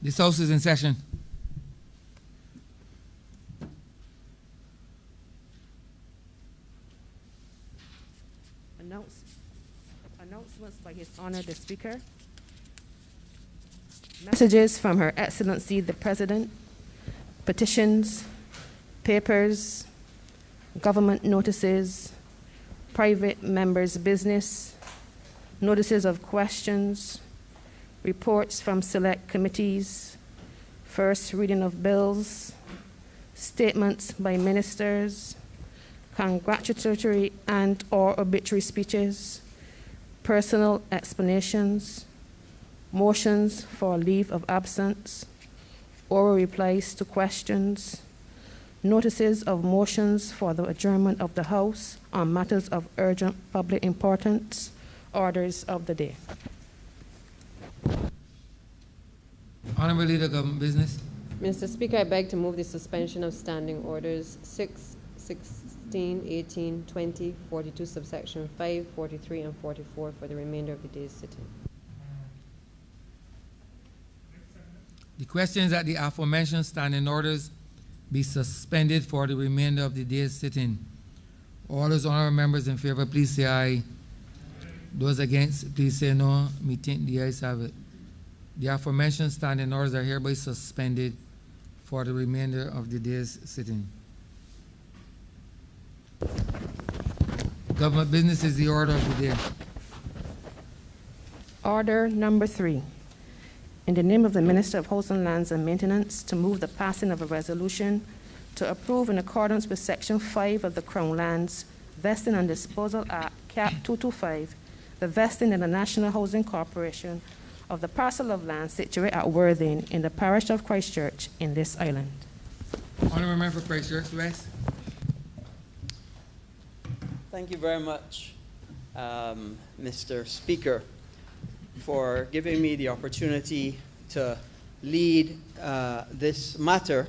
This House is in session. Announcements by His Honor the Speaker. Messages from Her Excellency the President. Petitions, papers, government notices, private members' business, notices of questions, reports from select committees, first reading of bills, statements by ministers, congratulatory and/or obituary speeches, personal explanations, motions for leave of absence, oral replies to questions, notices of motions for the adjournment of the House on matters of urgent public importance, orders of the day. Honourable Leader, Government Business. Mr. Speaker, I beg to move the suspension of standing orders 6, 16, 18, 20, 42, subsection 5, 43, and 44 for the remainder of the day's sitting. The question is that the aforementioned standing orders be suspended for the remainder of the day's sitting. All those honourable members in favour, please say aye. Those against, please say no. Me think the ayes have it. The aforementioned standing orders are hereby suspended for the remainder of the day's sitting. Government business is the order of the day. Order number 3. In the name of the Minister of Housing, Lands and Maintenance, to move the passing of a resolution to approve in accordance with Section 5 of the Crown Lands Vesting and Disposal Act, Cap 225, the vesting in the National Housing Corporation of the parcel of land situated at Worthing in the parish of Christchurch in this island. Honourable Member for Christchurch West. Thank you very much, Mr. Speaker, for giving me the opportunity to lead this matter,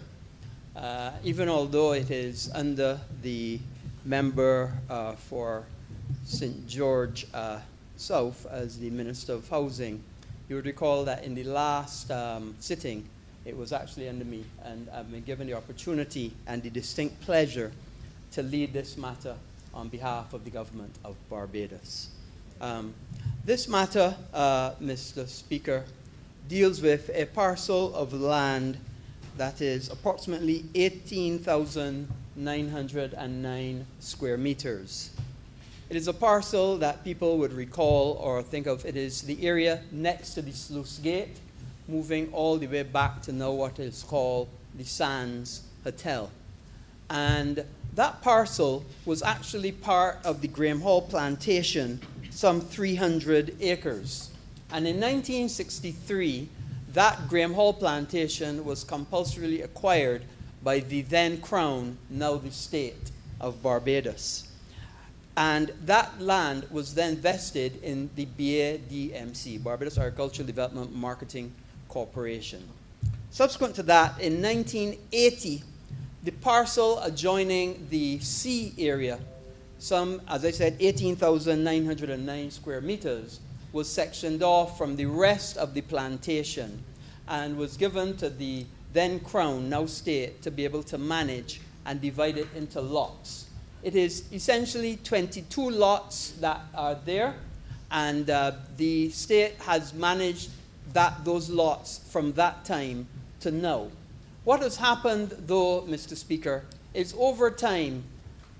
even although it is under the member for St. George South as the Minister of Housing. You would recall that in the last sitting, it was actually under me, and I've been given the opportunity and the distinct pleasure to lead this matter on behalf of the government of Barbados. This matter, Mr. Speaker, deals with a parcel of land that is approximately 18,909 square meters. It is a parcel that people would recall or think of. It is the area next to the sluice gate, moving all the way back to now what is called the Sands Hotel. And that parcel was actually part of the Graham Hall plantation, some 300 acres. And in 1963, that Graham Hall plantation was compulsorily acquired by the then Crown, now the State of Barbados. And that land was then vested in the BADMC, Barbados Agricultural Development Marketing Corporation. Subsequent to that, in 1980, the parcel adjoining the sea area, some, as I said, 18,909 square meters, was sectioned off from the rest of the plantation and was given to the then Crown, now State, to be able to manage and divide it into lots. It is essentially 22 lots that are there, and the State has managed those lots from that time to now. What has happened, though, Mr. Speaker, is over time,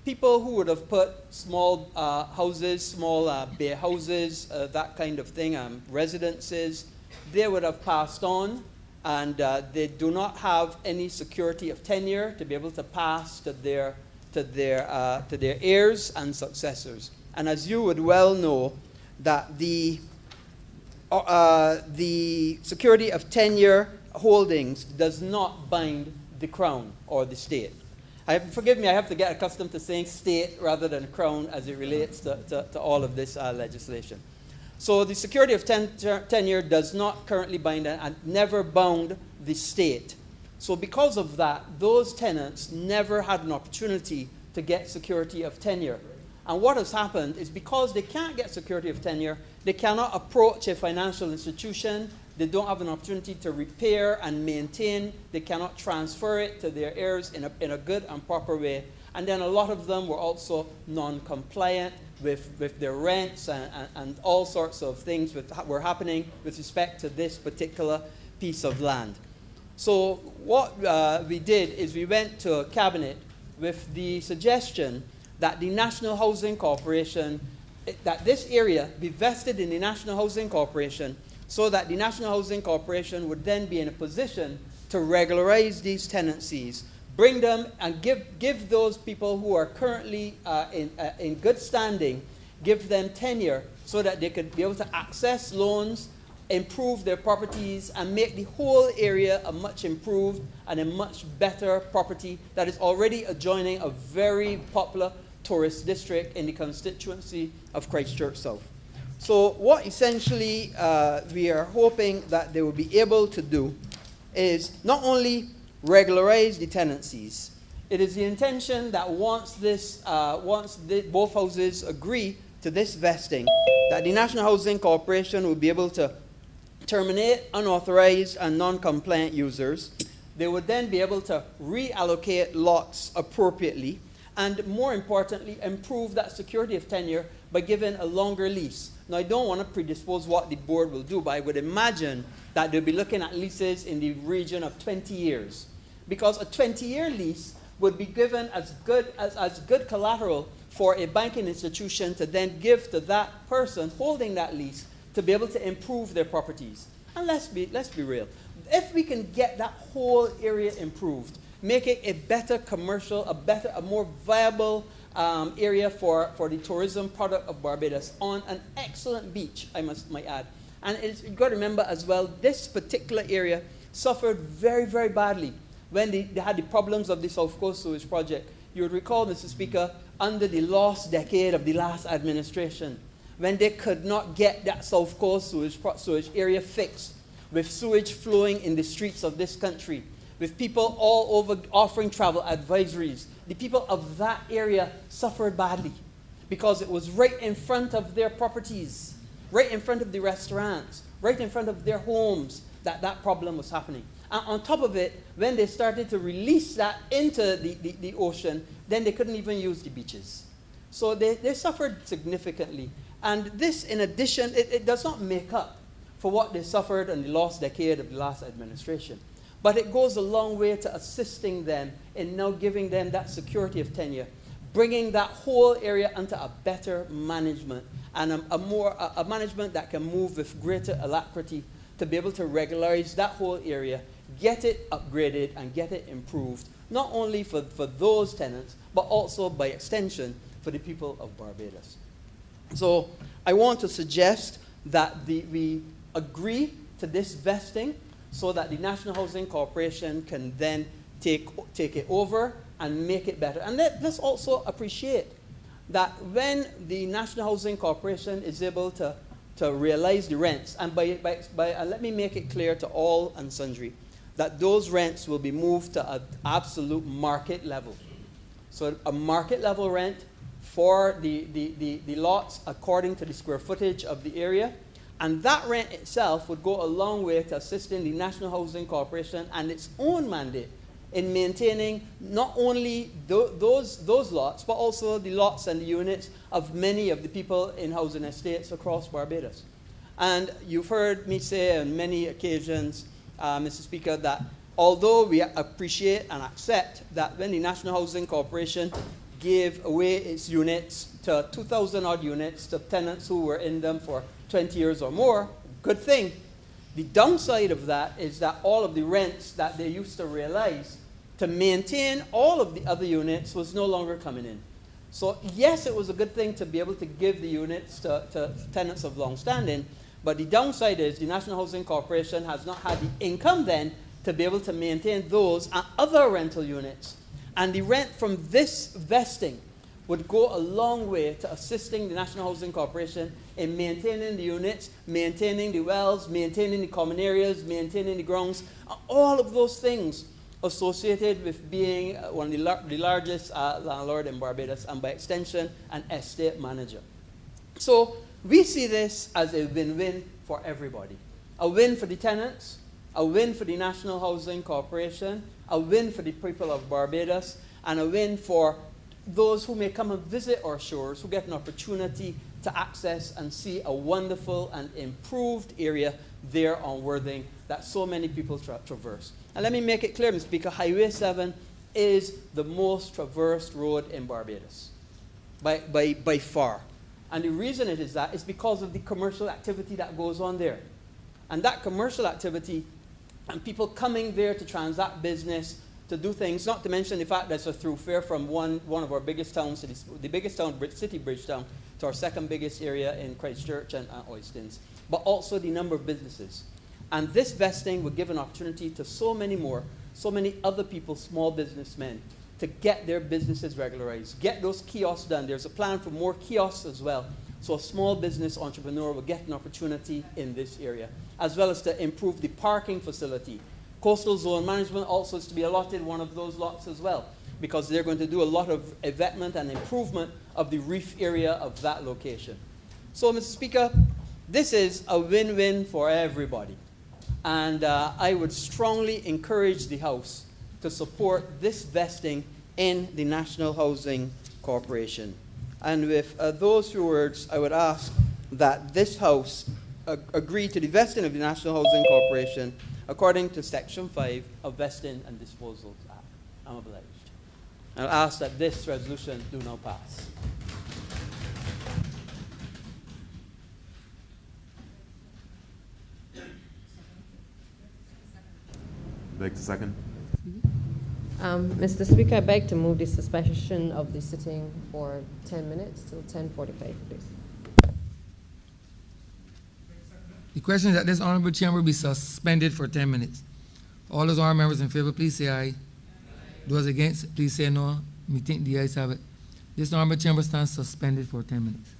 people who would have put small houses, small bare houses, that kind of thing, residences, they would have passed on, and they do not have any security of tenure to be able to pass to their heirs and successors. And as you would well know, that the security of tenure holdings does not bind the Crown or the State. Forgive me, I have to get accustomed to saying State rather than Crown as it relates to all of this legislation. So the security of tenure does not currently bind and never bound the State. So because of that, those tenants never had an opportunity to get security of tenure. And what has happened is because they can't get security of tenure, they cannot approach a financial institution, they don't have an opportunity to repair and maintain, they cannot transfer it to their heirs in a good and proper way. And then a lot of them were also non-compliant with their rents and all sorts of things were happening with respect to this particular piece of land. So what we did is we went to Cabinet with the suggestion that the National Housing Corporation, that this area be vested in the National Housing Corporation so that the National Housing Corporation would then be in a position to regularize these tenancies, bring them and give those people who are currently in good standing, give them tenure so that they could be able to access loans, improve their properties, and make the whole area a much improved and a much better property that is already adjoining a very popular tourist district in the constituency of Christchurch South. So what essentially we are hoping that they will be able to do is not only regularize the tenancies. It is the intention that once both houses agree to this vesting, that the National Housing Corporation will be able to terminate unauthorized and non-compliant users. They would then be able to reallocate lots appropriately and, more importantly, improve that security of tenure by giving a longer lease. Now, I don't want to predispose what the board will do, but I would imagine that they'll be looking at leases in the region of 20 years. Because a 20-year lease would be given as good collateral for a banking institution to then give to that person holding that lease to be able to improve their properties. And let's be real. If we can get that whole area improved, make it a better commercial, a more viable area for the tourism product of Barbados on an excellent beach, I might add. And you've got to remember as well, this particular area suffered very, very badly when they had the problems of the South Coast Sewage Project. You would recall, Mr. Speaker, under the lost decade of the last administration, when they could not get that South Coast sewage area fixed, with sewage flowing in the streets of this country, with people all over offering travel advisories. The people of that area suffered badly because it was right in front of their properties, right in front of the restaurants, right in front of their homes that problem was happening. And on top of it, when they started to release that into the ocean, then they couldn't even use the beaches. So they suffered significantly. And this, in addition, it does not make up for what they suffered in the lost decade of the last administration. But it goes a long way to assisting them in now giving them that security of tenure, bringing that whole area into a better management and a management that can move with greater alacrity to be able to regularize that whole area, get it upgraded and get it improved, not only for those tenants, but also by extension for the people of Barbados. So I want to suggest that we agree to this vesting so that the National Housing Corporation can then take it over and make it better. And let's also appreciate that when the National Housing Corporation is able to realize the rents, and let me make it clear to all and sundry, that those rents will be moved to an absolute market level. So a market level rent for the lots according to the square footage of the area. And that rent itself would go a long way to assisting the National Housing Corporation and its own mandate in maintaining not only those lots, but also the lots and the units of many of the people in housing estates across Barbados. And you've heard me say on many occasions, Mr. Speaker, that although we appreciate and accept that when the National Housing Corporation gave away its units to 2,000 odd units to tenants who were in them for 20 years or more, good thing. The downside of that is that all of the rents that they used to realize to maintain all of the other units was no longer coming in. So yes, it was a good thing to be able to give the units to tenants of long standing, but the downside is the National Housing Corporation has not had the income then to be able to maintain those and other rental units. And the rent from this vesting would go a long way to assisting the National Housing Corporation in maintaining the units, maintaining the wells, maintaining the common areas, maintaining the grounds, all of those things. associated with being one of the largest landlord in Barbados, and by extension, an estate manager. So we see this as a win-win for everybody. A win for the tenants, a win for the National Housing Corporation, a win for the people of Barbados, and a win for those who may come and visit our shores, who get an opportunity to access and see a wonderful and improved area there on Worthing that so many people traverse. And let me make it clear, Mr. Speaker, Highway 7 is the most traversed road in Barbados, by far. And the reason it is that is because of the commercial activity that goes on there. And that commercial activity and people coming there to transact business, to do things, not to mention the fact that it's a thoroughfare from one of our biggest towns, to the biggest town, City Bridge town, to our second biggest area in Christchurch and Oistins, but also the number of businesses. And this vesting would give an opportunity to so many other people, small businessmen, to get their businesses regularized, get those kiosks done. There's a plan for more kiosks as well. So a small business entrepreneur will get an opportunity in this area, as well as to improve the parking facility. Coastal Zone Management also is to be allotted one of those lots as well, because they're going to do a lot of development and improvement of the reef area of that location. So, Mr. Speaker, this is a win-win for everybody. And I would strongly encourage the House to support this vesting in the National Housing Corporation. And with those few words, I would ask that this House agree to the vesting of the National Housing Corporation according to Section 5 of Vesting and Disposals Act. I'm obliged. I'll ask that this resolution do now pass. Beg to second. Mr. Speaker, I beg to move the suspension of the sitting for 10 minutes till 10:45, please. The question is that this honorable chamber be suspended for 10 minutes. All those honorable members in favor, please say aye. Those against, please say no. Me think the ayes have it. This honorable chamber stands suspended for 10 minutes.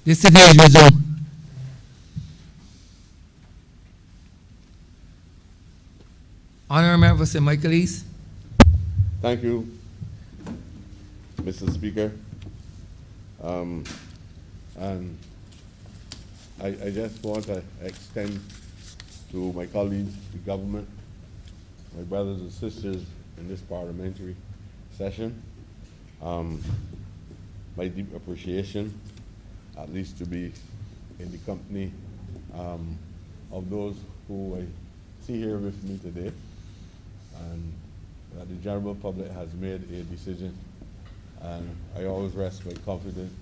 The sitting is resumed. Honourable Member for St. Michael East. Thank you, Mr. Speaker. And I just want to extend to my colleagues, the government, my brothers and sisters in this parliamentary session, my deep appreciation, at least to be in the company of those who I see here with me today, and that the general public has made a decision, and I always rest my confidence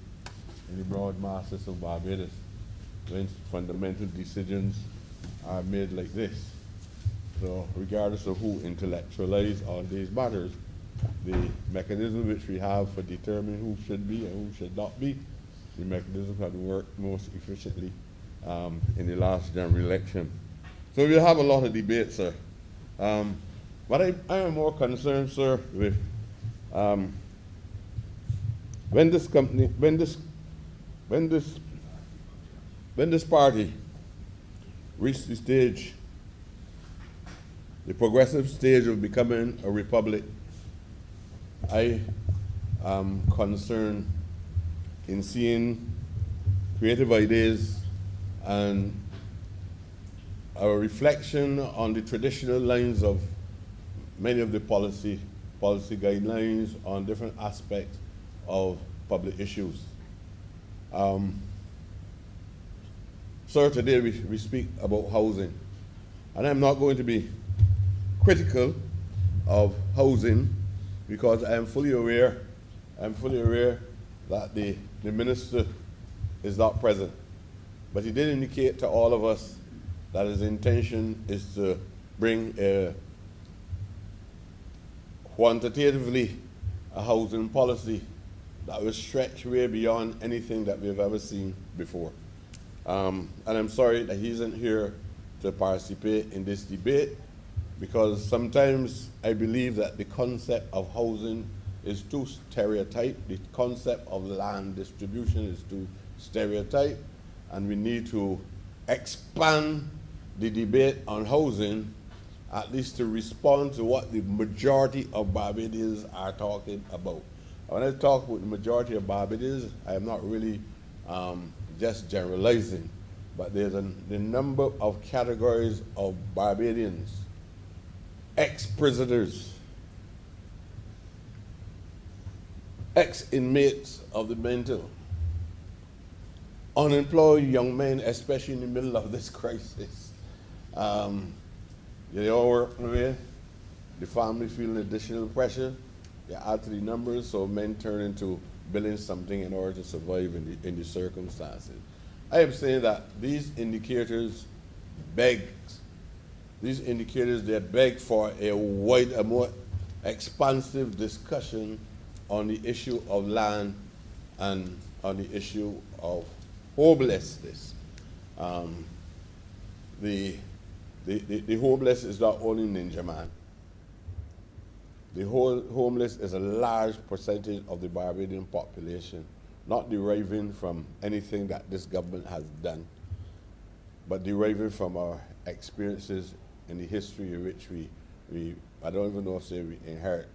in the broad masses of Barbados when fundamental decisions are made like this. So regardless of who intellectualize on these matters, the mechanism which we have for determining who should be and who should not be, the mechanism had worked most efficiently in the last general election. So we'll have a lot of debate, sir. But I am more concerned, sir, with when this party reached the stage, the progressive stage of becoming a republic, I am concerned in seeing creative ideas and a reflection on the traditional lines of many of the policy guidelines on different aspects of public issues. Sir, today we speak about housing, and I'm not going to be critical of housing because I am fully aware that the minister is not present. But he did indicate to all of us that his intention is to bring quantitatively a housing policy that will stretch way beyond anything that we've ever seen before. And I'm sorry that he isn't here to participate in this debate, because sometimes I believe that the concept of housing is too stereotyped, the concept of land distribution is too stereotyped, and we need to expand the debate on housing, at least to respond to what the majority of Barbadians are talking about. When I talk with the majority of Barbadians, I am not really just generalizing, but there's the number of categories of Barbadians, ex-prisoners, ex-inmates of the mental, unemployed young men, especially in the middle of this crisis. They all work away, the family feeling additional pressure, they add to the numbers, so men turn into building something in order to survive in the circumstances. I am saying that these indicators beg for a more expansive discussion on the issue of land and on the issue of homelessness. The homeless is not only Ninja Man. The whole homeless is a large percentage of the Barbadian population, not deriving from anything that this government has done, but deriving from our experiences in the history in which I don't even know if we inherit,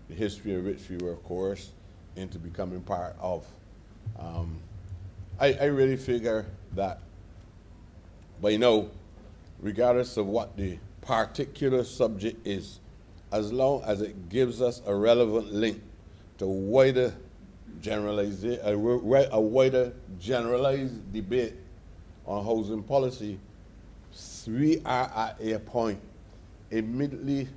the history in which we were coerced into becoming part of. I really figure that by now, regardless of what the particular subject is, as long as it gives us a relevant link to wider a wider generalized debate on housing policy, we are at a point immediately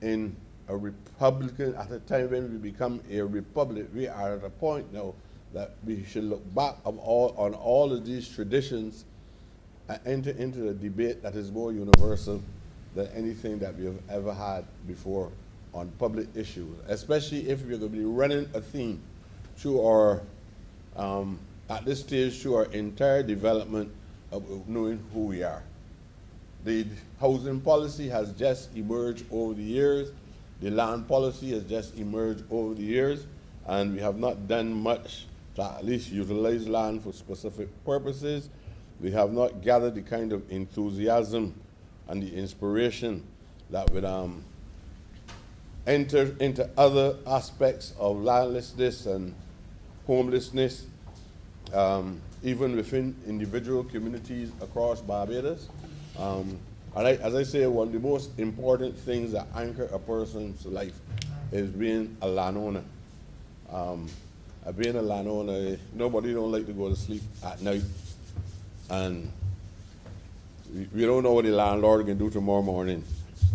in a Republican, at a time when we become a republic, we are at a point now that we should look back on all of these traditions and enter into a debate that is more universal than anything that we have ever had before on public issues, especially if we're going to be running a theme through our, at this stage, through our entire development of knowing who we are. The housing policy has just emerged over the years. The land policy has just emerged over the years, and we have not done much to at least utilize land for specific purposes. We have not gathered the kind of enthusiasm and the inspiration that would enter into other aspects of landlessness and homelessness, even within individual communities across Barbados. As I say, one of the most important things that anchor a person's life is being a landowner. Being a landowner, nobody don't like to go to sleep at night, and we don't know what the landlord can do tomorrow morning,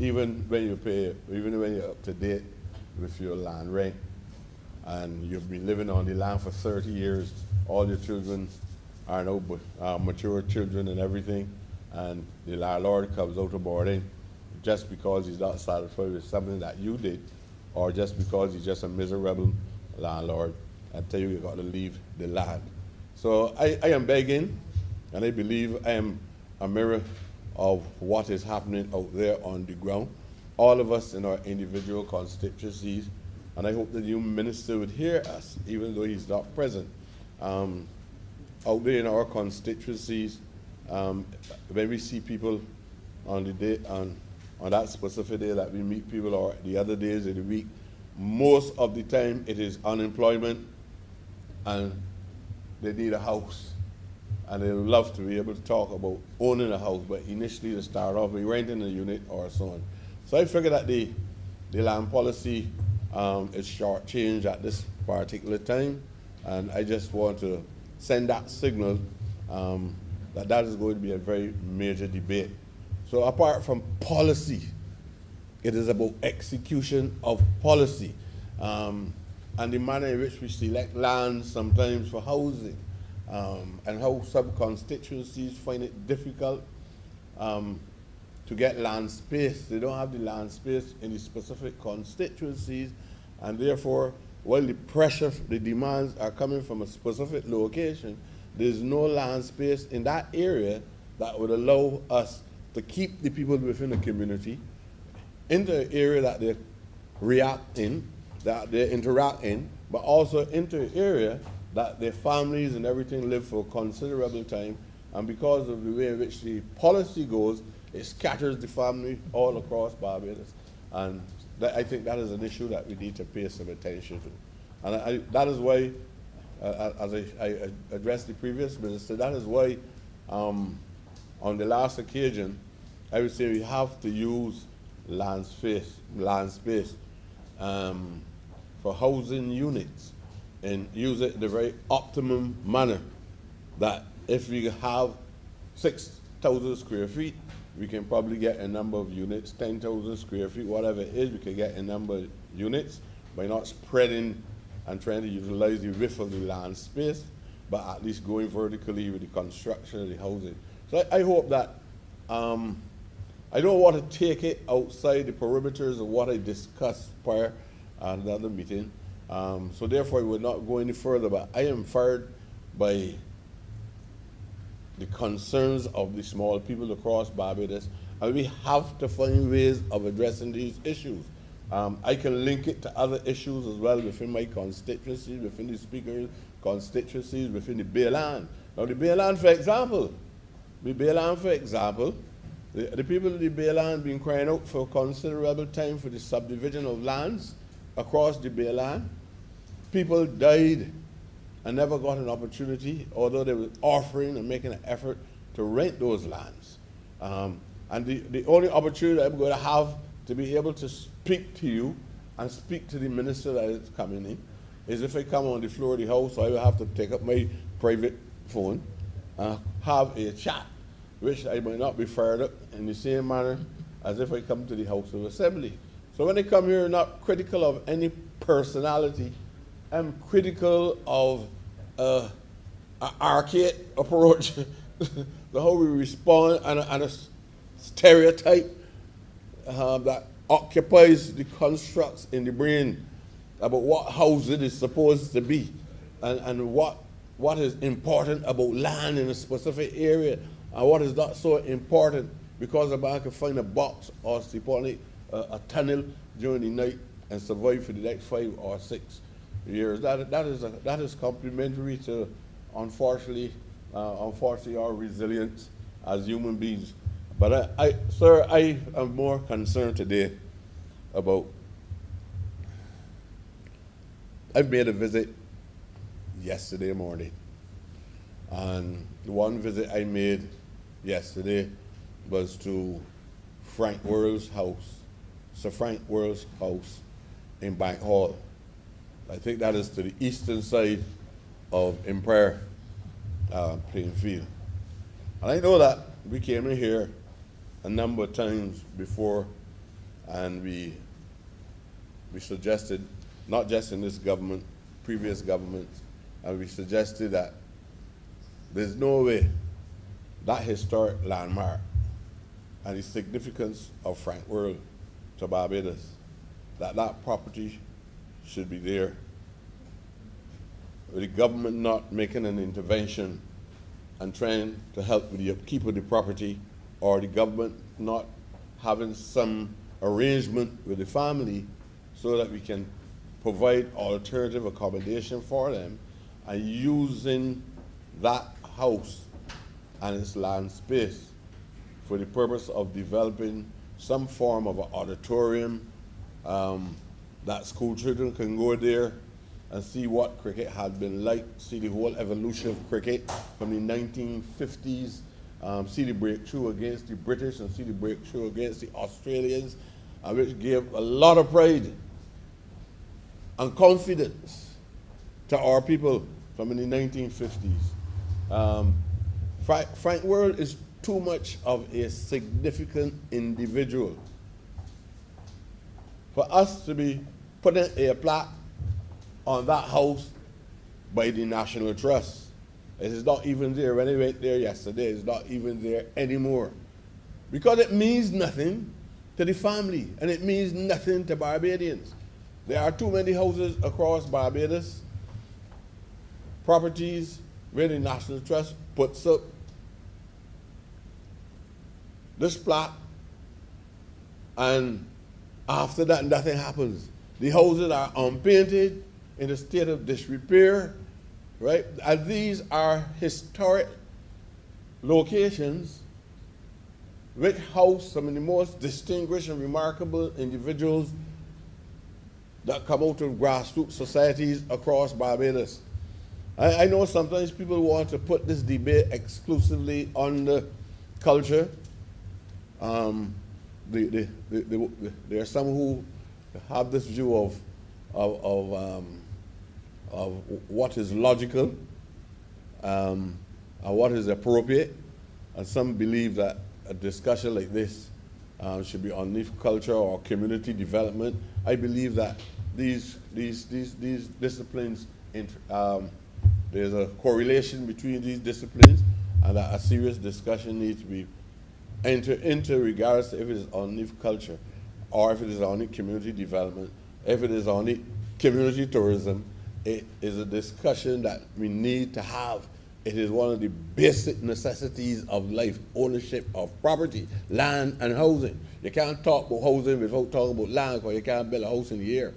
even when you're up to date with your land rent, and you've been living on the land for 30 years. All your children are now mature children and everything, and the landlord comes out about it just because he's not satisfied with something that you did, or just because he's just a miserable landlord and tell you got to leave the land. So I am begging, and I believe I am a mirror of what is happening out there on the ground, all of us in our individual constituencies, and I hope the new minister would hear us, even though he's not present. Out there in our constituencies, when we see people on the day, on that specific day that we meet people, or the other days of the week, most of the time it is unemployment, and they need a house, and they would love to be able to talk about owning a house, but initially to start off with renting a unit or so on. So I figure that the land policy is shortchanged at this particular time, and I just want to send that signal that is going to be a very major debate. So apart from policy, it is about execution of policy, and the manner in which we select land sometimes for housing, and how some constituencies find it difficult to get land space. They don't have the land space in the specific constituencies, and therefore, while the pressure, the demands are coming from a specific location, there's no land space in that area that would allow us to keep the people within the community in the area that they react in, that they interact in, but also into an area that their families and everything live for considerable time. And because of the way in which the policy goes, it scatters the family all across Barbados. And I think that is an issue that we need to pay some attention to. And that is why, as I addressed the previous minister, that is why on the last occasion, I would say we have to use land space for housing units, and use it in a very optimum manner, that if we have 6,000 square feet, we can probably get a number of units, 10,000 square feet, whatever it is, we can get a number of units by not spreading and trying to utilize the width of the land space, but at least going vertically with the construction of the housing. So I hope that, I don't want to take it outside the perimeters of what I discussed prior at another meeting. So therefore I will not go any further, but I am fired by the concerns of the small people across Barbados, and we have to find ways of addressing these issues. I can link it to other issues as well within my constituencies, within the speaker's constituencies, within the Bay Land. Now the Bay Land, for example, the people of the Bay Land been crying out for considerable time for the subdivision of lands across the Bay Land. People died and never got an opportunity, although they were offering and making an effort to rent those lands. And the only opportunity I'm going to have to be able to speak to you and speak to the minister that is coming in is if I come on the floor of the house, so I will have to take up my private phone, have a chat, which I might not be fired up in the same manner as if I come to the House of Assembly. So when I come here, not critical of any personality, I'm critical of an archaic approach to how we respond, and a stereotype that occupies the constructs in the brain about what house it is supposed to be, and what is important about land in a specific area, and what is not so important because a man can find a box or sleep on it, a tunnel during the night and survive for the next 5 or 6 years. That is complementary to, unfortunately, our resilience as human beings. But sir, I am more concerned today about. I've made a visit yesterday morning, and the one visit I made yesterday was to Frank World's house, Sir Frank World's house in Bank Hall. I think that is to the eastern side of Empire playing field. And I know that we came in here a number of times before, and we suggested, not just in this government, previous governments, and we suggested that there's no way that historic landmark and the significance of Frank World to Barbados, that property should be there. With the government not making an intervention and trying to help with the upkeep of the property, or the government not having some arrangement with the family so that we can provide alternative accommodation for them, and using that house and its land space for the purpose of developing some form of an auditorium that school children can go there and see what cricket had been like, see the whole evolution of cricket from the 1950s, see the breakthrough against the British and see the breakthrough against the Australians, which gave a lot of pride and confidence to our people from in the 1950s. Frank World is too much of a significant individual for us to be putting a plaque on that house by the National Trust. It is not even there. When I went there yesterday, it's not even there anymore. Because it means nothing to the family, and it means nothing to Barbadians. There are too many houses across Barbados, properties where the National Trust puts up this plaque, and after that nothing happens. The houses are unpainted, in a state of disrepair, right? And these are historic locations which house some of the most distinguished and remarkable individuals that come out of grassroots societies across Barbados. I know sometimes people want to put this debate exclusively on the culture. There are some who have this view of what is logical and what is appropriate, and some believe that a discussion like this should be on culture or community development. I believe that these disciplines, there's a correlation between these disciplines, and that a serious discussion needs to be entered into regardless if it is on culture, or if it is on community development, if it is on community tourism. It is a discussion that we need to have. It is one of the basic necessities of life: ownership of property, land, and housing. You can't talk about housing without talking about land, because you can't build a house in the air.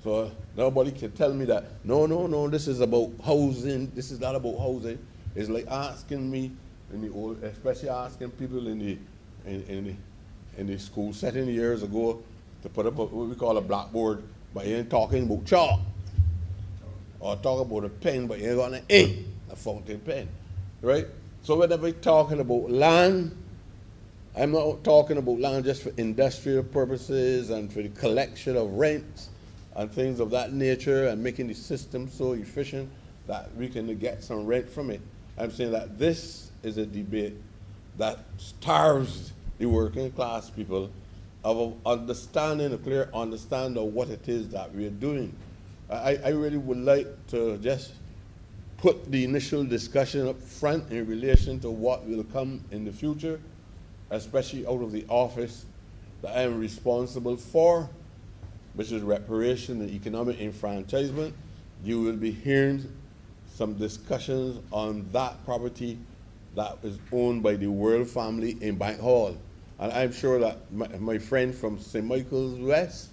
So nobody can tell me that, no, this is about housing. This is not about housing. It's like asking me, especially asking people in the school setting years ago, to put up what we call a blackboard, but you ain't talking about chalk. Or talk about a pen, but you ain't got an ink, a fountain pen, right? So whenever we're talking about land, I'm not talking about land just for industrial purposes and for the collection of rents and things of that nature and making the system so efficient that we can get some rent from it. I'm saying that this is a debate that starves the working class people of understanding, a clear understanding of what it is that we're doing. I really would like to just put the initial discussion up front in relation to what will come in the future, especially out of the office that I am responsible for, which is reparation and economic enfranchisement. You will be hearing some discussions on that property that is owned by the World family in Bank Hall. And I'm sure that my friend from St. Michael's West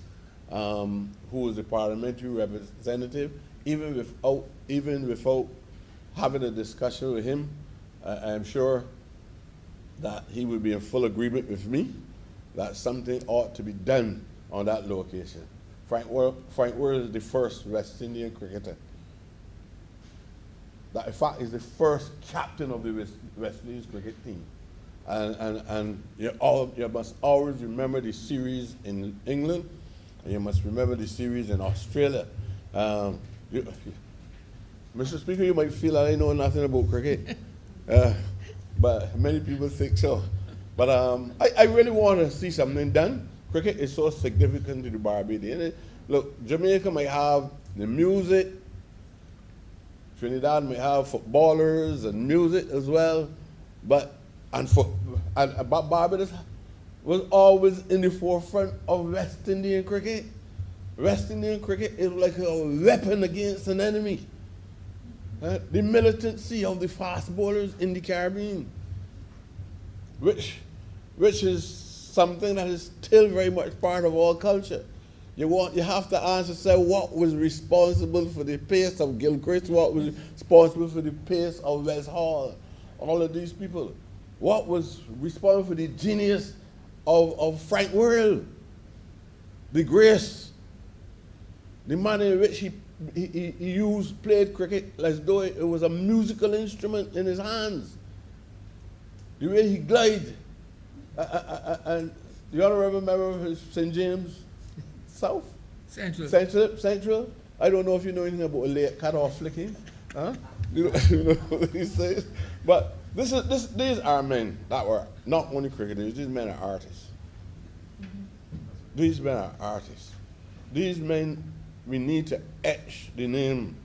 who is the parliamentary representative, even without having a discussion with him, I'm sure that he would be in full agreement with me that something ought to be done on that location. Frank Worrell is the first West Indian cricketer that, in fact, is the first captain of the West Indies cricket team. And you must always remember the series in England, and you must remember the series in Australia. Mr. Speaker, you might feel that I know nothing about cricket, but many people think so. But I really want to see something done. Cricket is so significant to the Barbadian. Look, Jamaica might have the music, Trinidad might have footballers and music as well, but Barbados was always in the forefront of West Indian cricket. West Indian cricket is like a weapon against an enemy. The militancy of the fast bowlers in the Caribbean, which is something that is still very much part of our culture. You have to answer, say, what was responsible for the pace of Gilchrist, what was responsible for the pace of West Hall, all of these people. What was responsible for the genius of Frank Worrell, the grace, the manner in which he played cricket as though it was a musical instrument in his hands. The way he glided. And the honourable member of St. James South? Central. I don't know if you know anything about a late cut-off flicking. Huh? You know what he says? But these are men that were not only cricketers, these men are artists. These men are artists. These men, we need to etch the name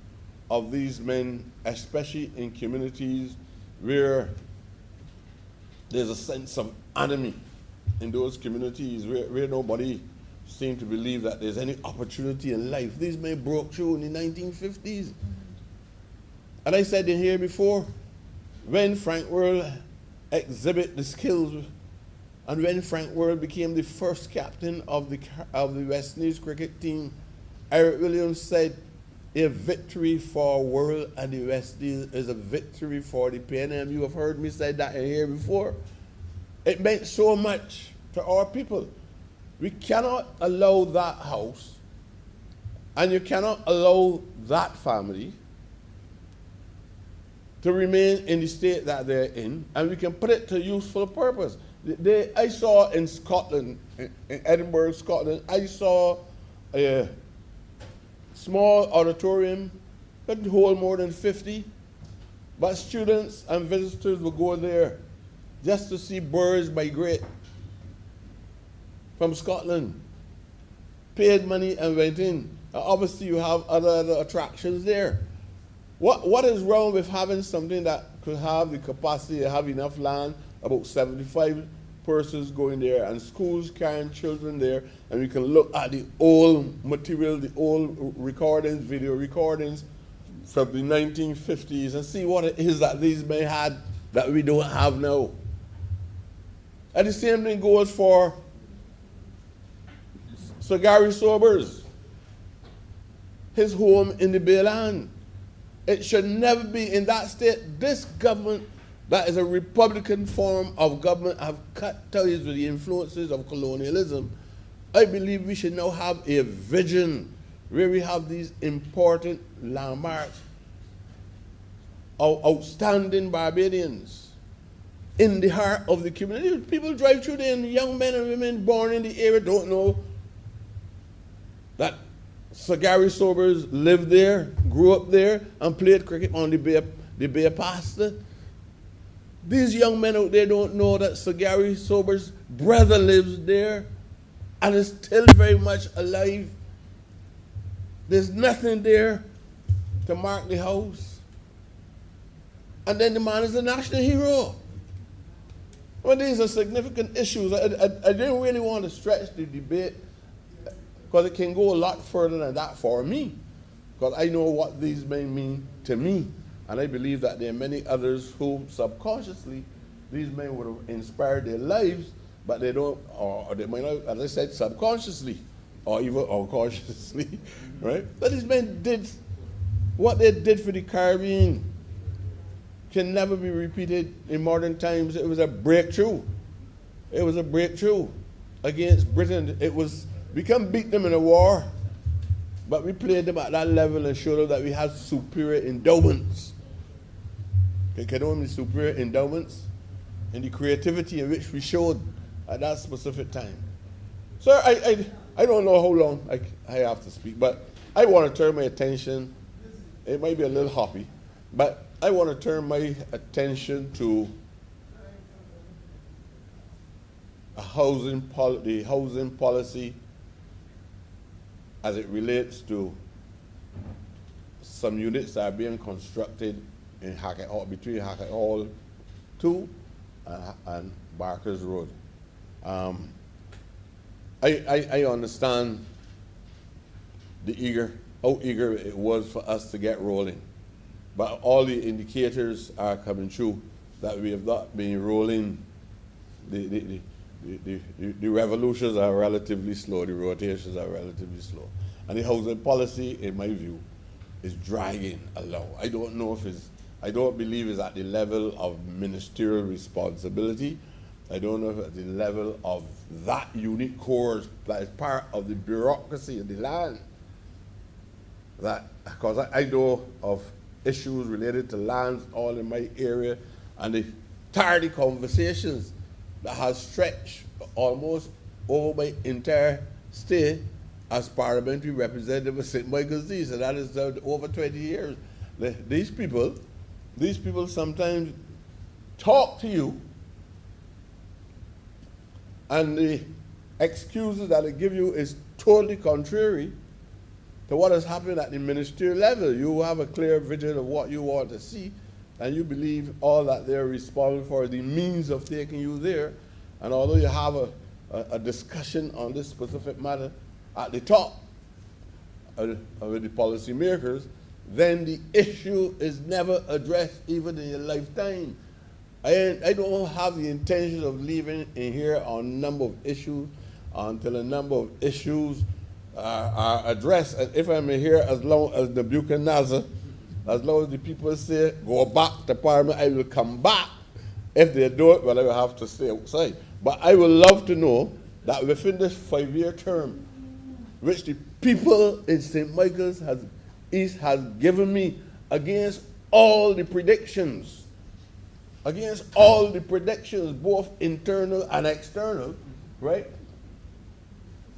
of these men, especially in communities where there's a sense of enemy in those communities where nobody seems to believe that there's any opportunity in life. These men broke through in the 1950s. And I said in here before, when Frank Worrell exhibited the skills, and when Frank Worrell became the first captain of the West Indies cricket team, Eric Williams said, a victory for Worrell and the West Indies is a victory for the PNM. You have heard me say that in here before. It meant so much to our people. We cannot allow that house, and you cannot allow that family to remain in the state that they're in, and we can put it to useful purpose. I saw in Scotland, in Edinburgh, Scotland, I saw a small auditorium, couldn't hold more than 50, but students and visitors would go there just to see birds migrate from Scotland. Paid money and went in. Obviously, you have other attractions there. What is wrong with having something that could have the capacity to have enough land, about 75 persons going there, and schools carrying children there, and we can look at the old material, the old recordings, video recordings from the 1950s and see what it is that these men had that we don't have now. And the same thing goes for Sir Gary Sobers, his home in the Bayland. It should never be in that state. This government, that is a Republican form of government, have cut ties with the influences of colonialism. I believe we should now have a vision where we have these important landmarks of outstanding Barbadians in the heart of the community. People drive through there, and young men and women born in the area don't know that Sir Gary Sobers lived there, grew up there, and played cricket on the Bay Pasture. These young men out there don't know that Sir Gary Sobers' brother lives there and is still very much alive. There's nothing there to mark the house. And then the man is a national hero. Well, these are significant issues. I didn't really want to stretch the debate because it can go a lot further than that for me, because I know what these men mean to me, and I believe that there are many others who subconsciously these men would have inspired their lives, but they don't, or they might not, as I said, subconsciously, or even unconsciously, right? But these men did what they did for the Caribbean can never be repeated in modern times. It was a breakthrough. It was a breakthrough against Britain. We can beat them in a war, but we played them at that level and showed them that we had superior endowments. They can only superior endowments and the creativity in which we showed at that specific time. Sir, I don't know how long I have to speak, but I want to turn my attention, it might be a little hoppy, but I want to turn my attention to the housing policy as it relates to some units that are being constructed in Hackett Hall, between Hackett Hall 2 and Barker's Road. I understand how eager it was for us to get rolling, but all the indicators are coming true that we have not been rolling. The revolutions are relatively slow, the rotations are relatively slow. And the housing policy, in my view, is dragging along. I don't believe it's at the level of ministerial responsibility. I don't know if it's at the level of that unit core that is part of the bureaucracy of the land. Because I know of issues related to lands all in my area, and the tardy conversations that has stretched almost over my entire stay as parliamentary representative of St. Michael's East, and that is over 20 years. These people sometimes talk to you, and the excuses that they give you is totally contrary to what is happening at the ministerial level. You have a clear vision of what you want to see, and you believe all that they're responsible for the means of taking you there. And although you have a discussion on this specific matter at the top of the policymakers, then the issue is never addressed even in your lifetime. I don't have the intention of leaving in here on a number of issues until a number of issues are addressed. And if I'm here as long as the Buchanan, as long as the people say, go back to Parliament, I will come back. If they do it, well, I will have to stay outside. But I would love to know that within this 5-year term, which the people in St. Michael's East has given me against all the predictions, both internal and external, right?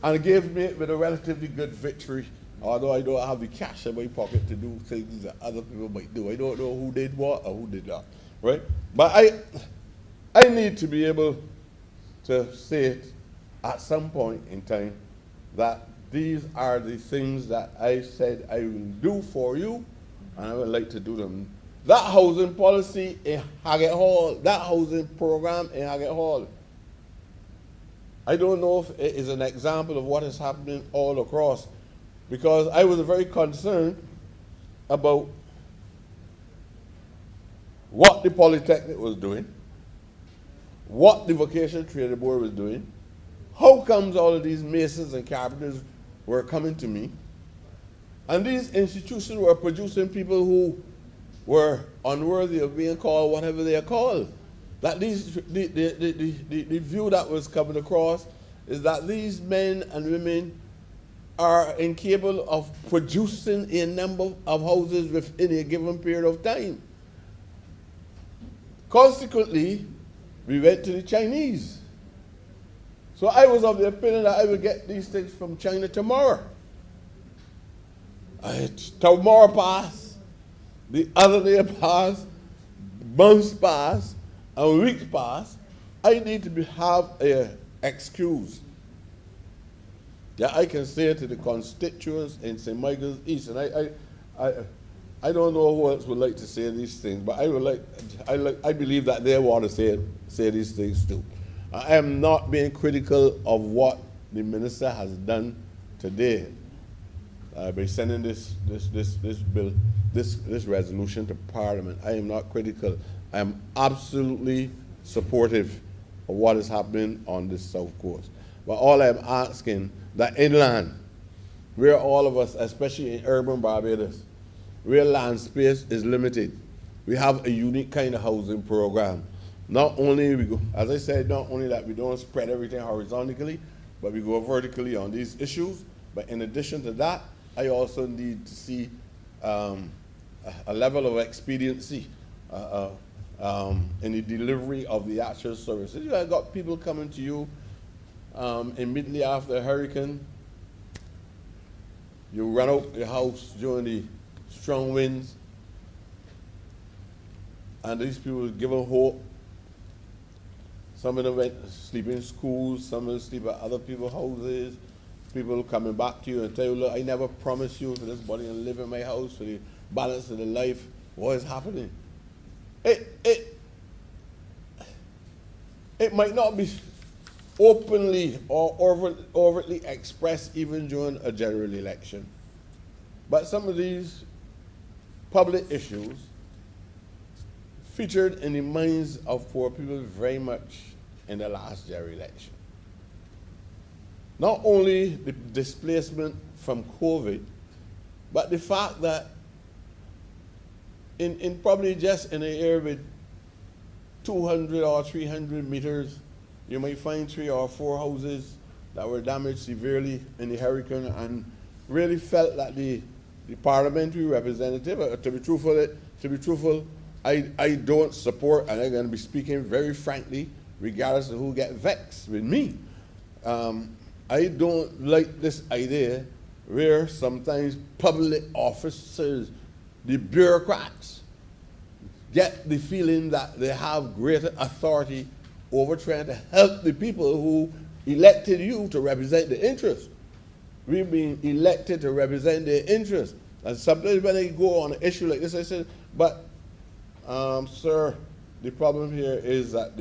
And gave me with a relatively good victory, although I don't have the cash in my pocket to do things that other people might do. I don't know who did what or who did not, right? But I need to be able to say it at some point in time that these are the things that I said I will do for you, and I would like to do them. That housing policy in Hackett Hall, that housing program in Hackett Hall, I don't know if it is an example of what is happening all across, because I was very concerned about what the Polytechnic was doing, what the Vocational Training Board was doing. How comes all of these masons and carpenters were coming to me? And these institutions were producing people who were unworthy of being called whatever they are called. That the view that was coming across is that these men and women are incapable of producing a number of houses within a given period of time. Consequently, we went to the Chinese. So I was of the opinion that I would get these things from China tomorrow. Tomorrow passed, the other day passed, months passed, and weeks passed. I need to have an excuse that I can say to the constituents in St. Michael's East. And I don't know who else would like to say these things, but I believe that they want to say these things too. I am not being critical of what the minister has done today by sending this bill, this resolution to Parliament. I am not critical. I am absolutely supportive of what is happening on this South Coast. But all I'm asking, that inland, where all of us, especially in urban Barbados, where land space is limited, we have a unique kind of housing program. Not only we go, as I said, not only that we don't spread everything horizontally, but we go vertically on these issues. But in addition to that, I also need to see a level of expediency in the delivery of the actual services. You have got people coming to you immediately after a hurricane. You run out your house during the strong winds, and these people give them hope. Some of them went sleep in schools, some of them sleep at other people's houses. People coming back to you and tell you, look, I never promised you for this body to live in my house for the balance of the life. What is happening? It might not be openly or overtly expressed even during a general election. But some of these public issues featured in the minds of poor people very much in the last general election. Not only the displacement from COVID, but the fact that in probably just in an area with 200 or 300 meters, you might find 3 or 4 houses that were damaged severely in the hurricane, and really felt that the parliamentary representative, to be truthful, I don't support, and I'm going to be speaking very frankly, regardless of who get vexed with me. I don't like this idea where sometimes public officers, the bureaucrats, get the feeling that they have greater authority over trying to help the people who elected you to represent the interest. We've been elected to represent their interest. And sometimes when they go on an issue like this, I said, but, sir, the problem here is that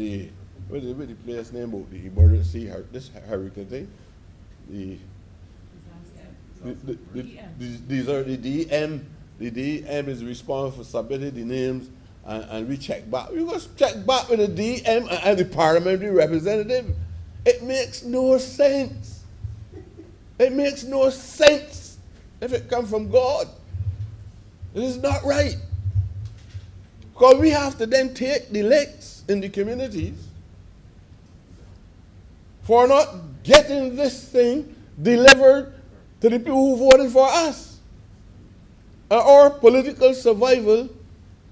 what's the place name about the emergency, this hurricane thing? These are the DM. The DM is responsible for submitting the names, and we check back. We go check back with the DM and the parliamentary representative. It makes no sense. It makes no sense if it comes from God. It is not right. Because we have to then take the licks in the communities for not getting this thing delivered to the people who voted for us. And our political survival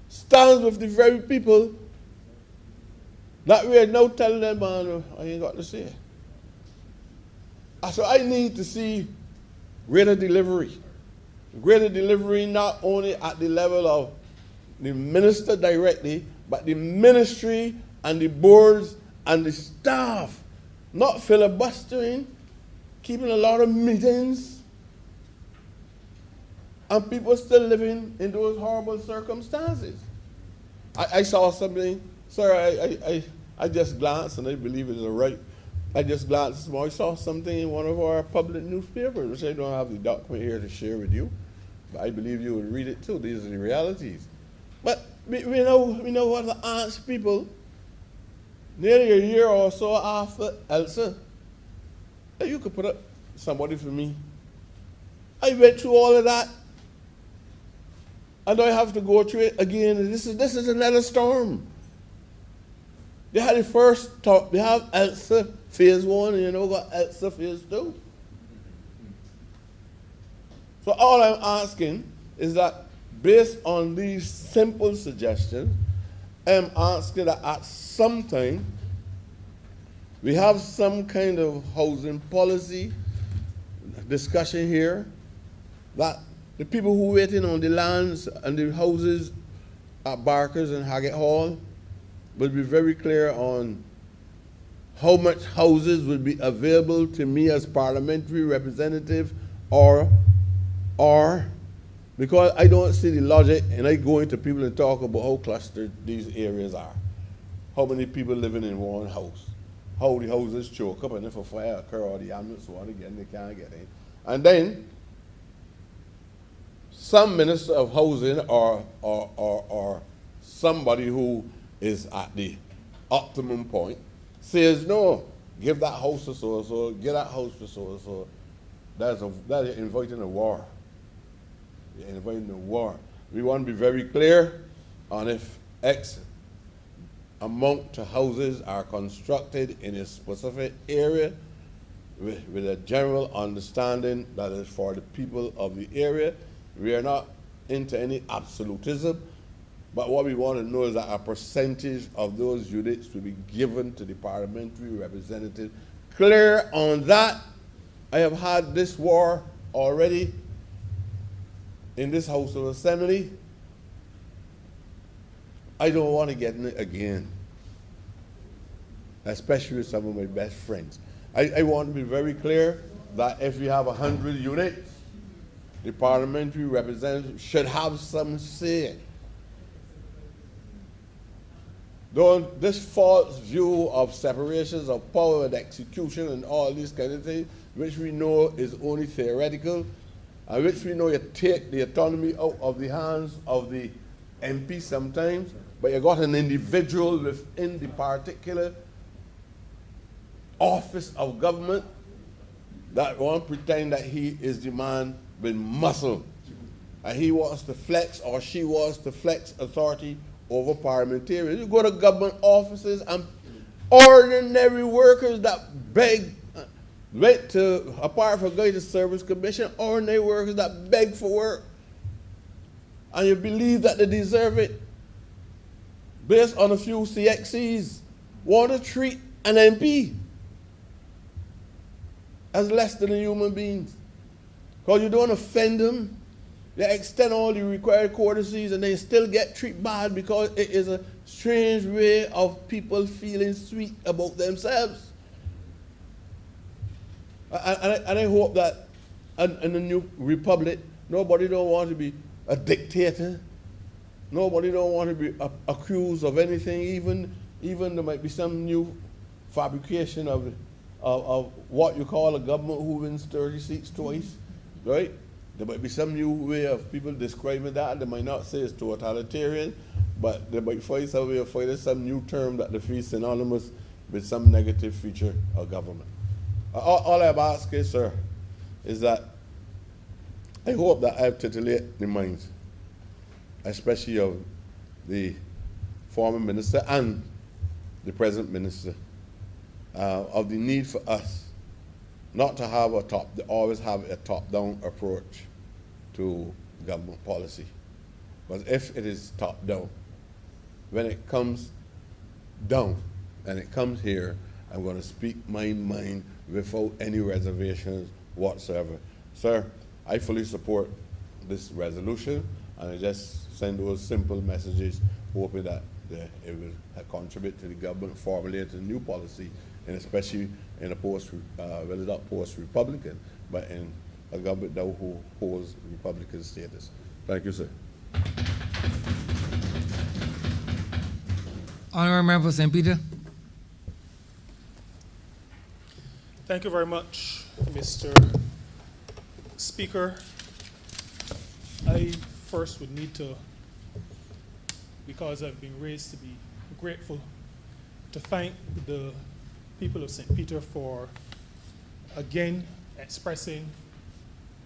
stands with the very people that we are now telling them, man, I ain't got to say. So I need to see greater delivery. Greater delivery not only at the level of the minister directly, but the ministry and the boards and the staff. Not filibustering, keeping a lot of meetings, and people still living in those horrible circumstances. I saw something, sir, I just glanced, and I believe it's right. I just glanced this morning. I saw something in one of our public newspapers, which I don't have the document here to share with you, but I believe you would read it too. These are the realities. But we know what to ask people nearly a year or so after Elsa. You could put up somebody for me. I went through all of that, and I have to go through it again. This is another storm. They had the first talk. They have Elsa phase 1, and you know got Elsa phase 2. So all I'm asking is that, based on these simple suggestions, I'm asking that at some time we have some kind of housing policy discussion here, that the people who are waiting on the lands and the houses at Barkers and Haggett Hall will be very clear on how much houses will be available to me as parliamentary representative, or because I don't see the logic, and I go into people and talk about how clustered these areas are. How many people living in one house? How the houses choke up, and if a fire occur or the ambulance want to get in, they can't get in. And then some minister of housing or somebody who is at the optimum point says, no, give that house to so-and-so, give that house to so-and-so. That is inviting a war. You're inviting a war. We want to be very clear on if X amount of houses are constructed in a specific area with a general understanding that is for the people of the area. We are not into any absolutism, but what we want to know is that a percentage of those units will be given to the parliamentary representative. Clear on that. I have had this war already in this House of Assembly. I don't want to get in it again, especially with some of my best friends. I want to be very clear that if we have 100 units, the parliamentary representative should have some say. This false view of separations of power and execution and all these kind of things, which we know is only theoretical, and which we know you take the autonomy out of the hands of the MP sometimes, but you got an individual within the particular office of government that won't pretend that he is the man with muscle, and he wants to flex or she wants to flex authority over parliamentarians. You go to government offices and ordinary workers that beg, apart from going to service commission, ordinary workers that beg for work, and you believe that they deserve it, based on a few CXCs, want to treat an MP as less than a human being. Because you don't offend them, you extend all the required courtesies and they still get treated bad because it is a strange way of people feeling sweet about themselves. And I hope that in the new republic, nobody don't want to be a dictator. Nobody don't want to be accused of anything. Even there might be some new fabrication of what you call a government who wins 30 seats twice, right? There might be some new way of people describing that. They might not say it's totalitarian, but they might find some way of finding some new term that they feel synonymous with some negative feature of government. All I'm asking, sir, is that I hope that I've titillated the minds, especially of the former minister and the present minister, of the need for us not to have always have a top-down approach to government policy. But if it is top-down, when it comes down and it comes here, I'm going to speak my mind without any reservations whatsoever. Sir, I fully support this resolution, and I just send those simple messages, hoping that it will contribute to the government formulating a new policy, and especially in a not post-Republican, but in a government now who holds Republican status. Thank you, sir. Honourable Member for St. Peter. Thank you very much, Mr. Speaker. I first would need to, because I've been raised to be grateful, to thank the people of St. Peter for again expressing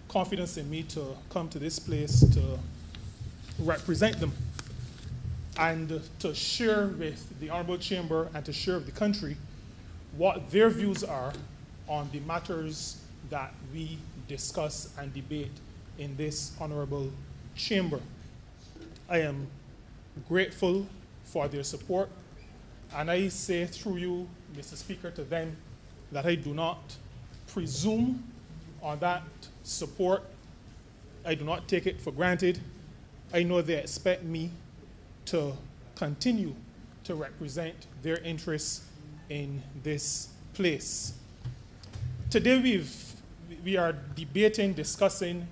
confidence in me to come to this place to represent them and to share with the Honourable Chamber and to share with the country what their views are on the matters that we discuss and debate in this Honourable Chamber. I am grateful for their support, and I say through you, Mr. Speaker, to them that I do not presume on that support. I do not take it for granted. I know they expect me to continue to represent their interests in this place. Today we are debating, discussing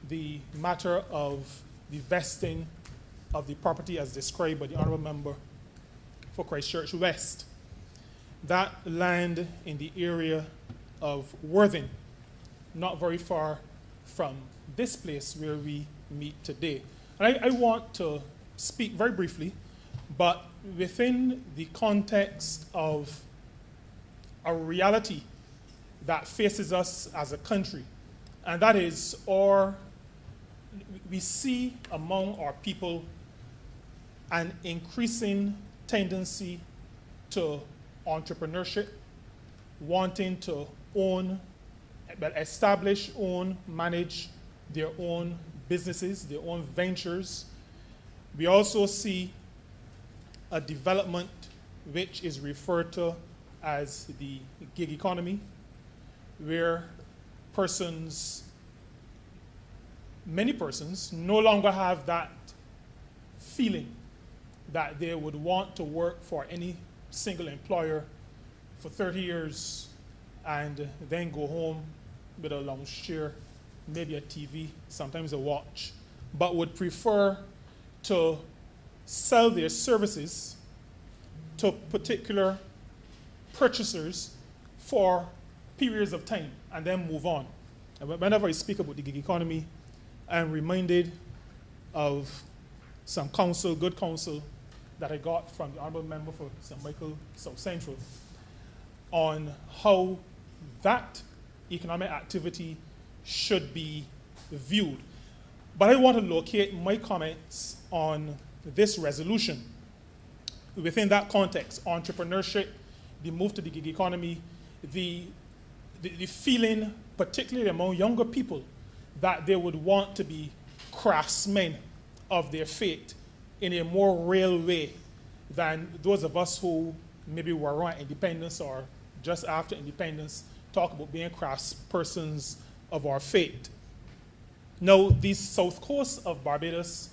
the matter of the vesting of the property as described by the Honourable Member for Christchurch West. That land in the area of Worthing, not very far from this place where we meet today. And I want to speak very briefly, but within the context of a reality that faces us as a country, and that is we see among our people an increasing tendency to entrepreneurship, wanting to establish, manage their own businesses, their own ventures. We also see a development which is referred to as the gig economy, where many persons no longer have that feeling that they would want to work for any single employer for 30 years and then go home with a lounge chair, maybe a TV, sometimes a watch, but would prefer to sell their services to particular purchasers for periods of time and then move on. And whenever I speak about the gig economy, I'm reminded of some good counsel that I got from the Honourable Member for St. Michael South Central on how that economic activity should be viewed. But I want to locate my comments on this resolution within that context: entrepreneurship, the move to the gig economy, the feeling, particularly among younger people, that they would want to be craftsmen of their fate in a more real way than those of us who maybe were around independence or just after independence talk about being craftspersons of our fate. Now, the south coast of Barbados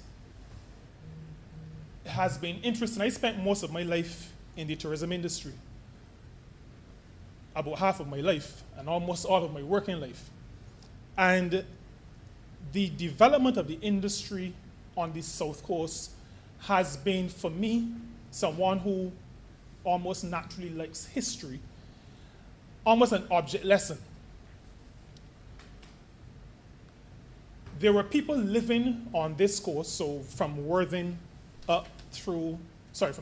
has been interesting. I spent most of my life in the tourism industry, about half of my life and almost all of my working life. And the development of the industry on the south coast has been, for me, someone who almost naturally likes history, almost an object lesson. There were people living on this coast, so from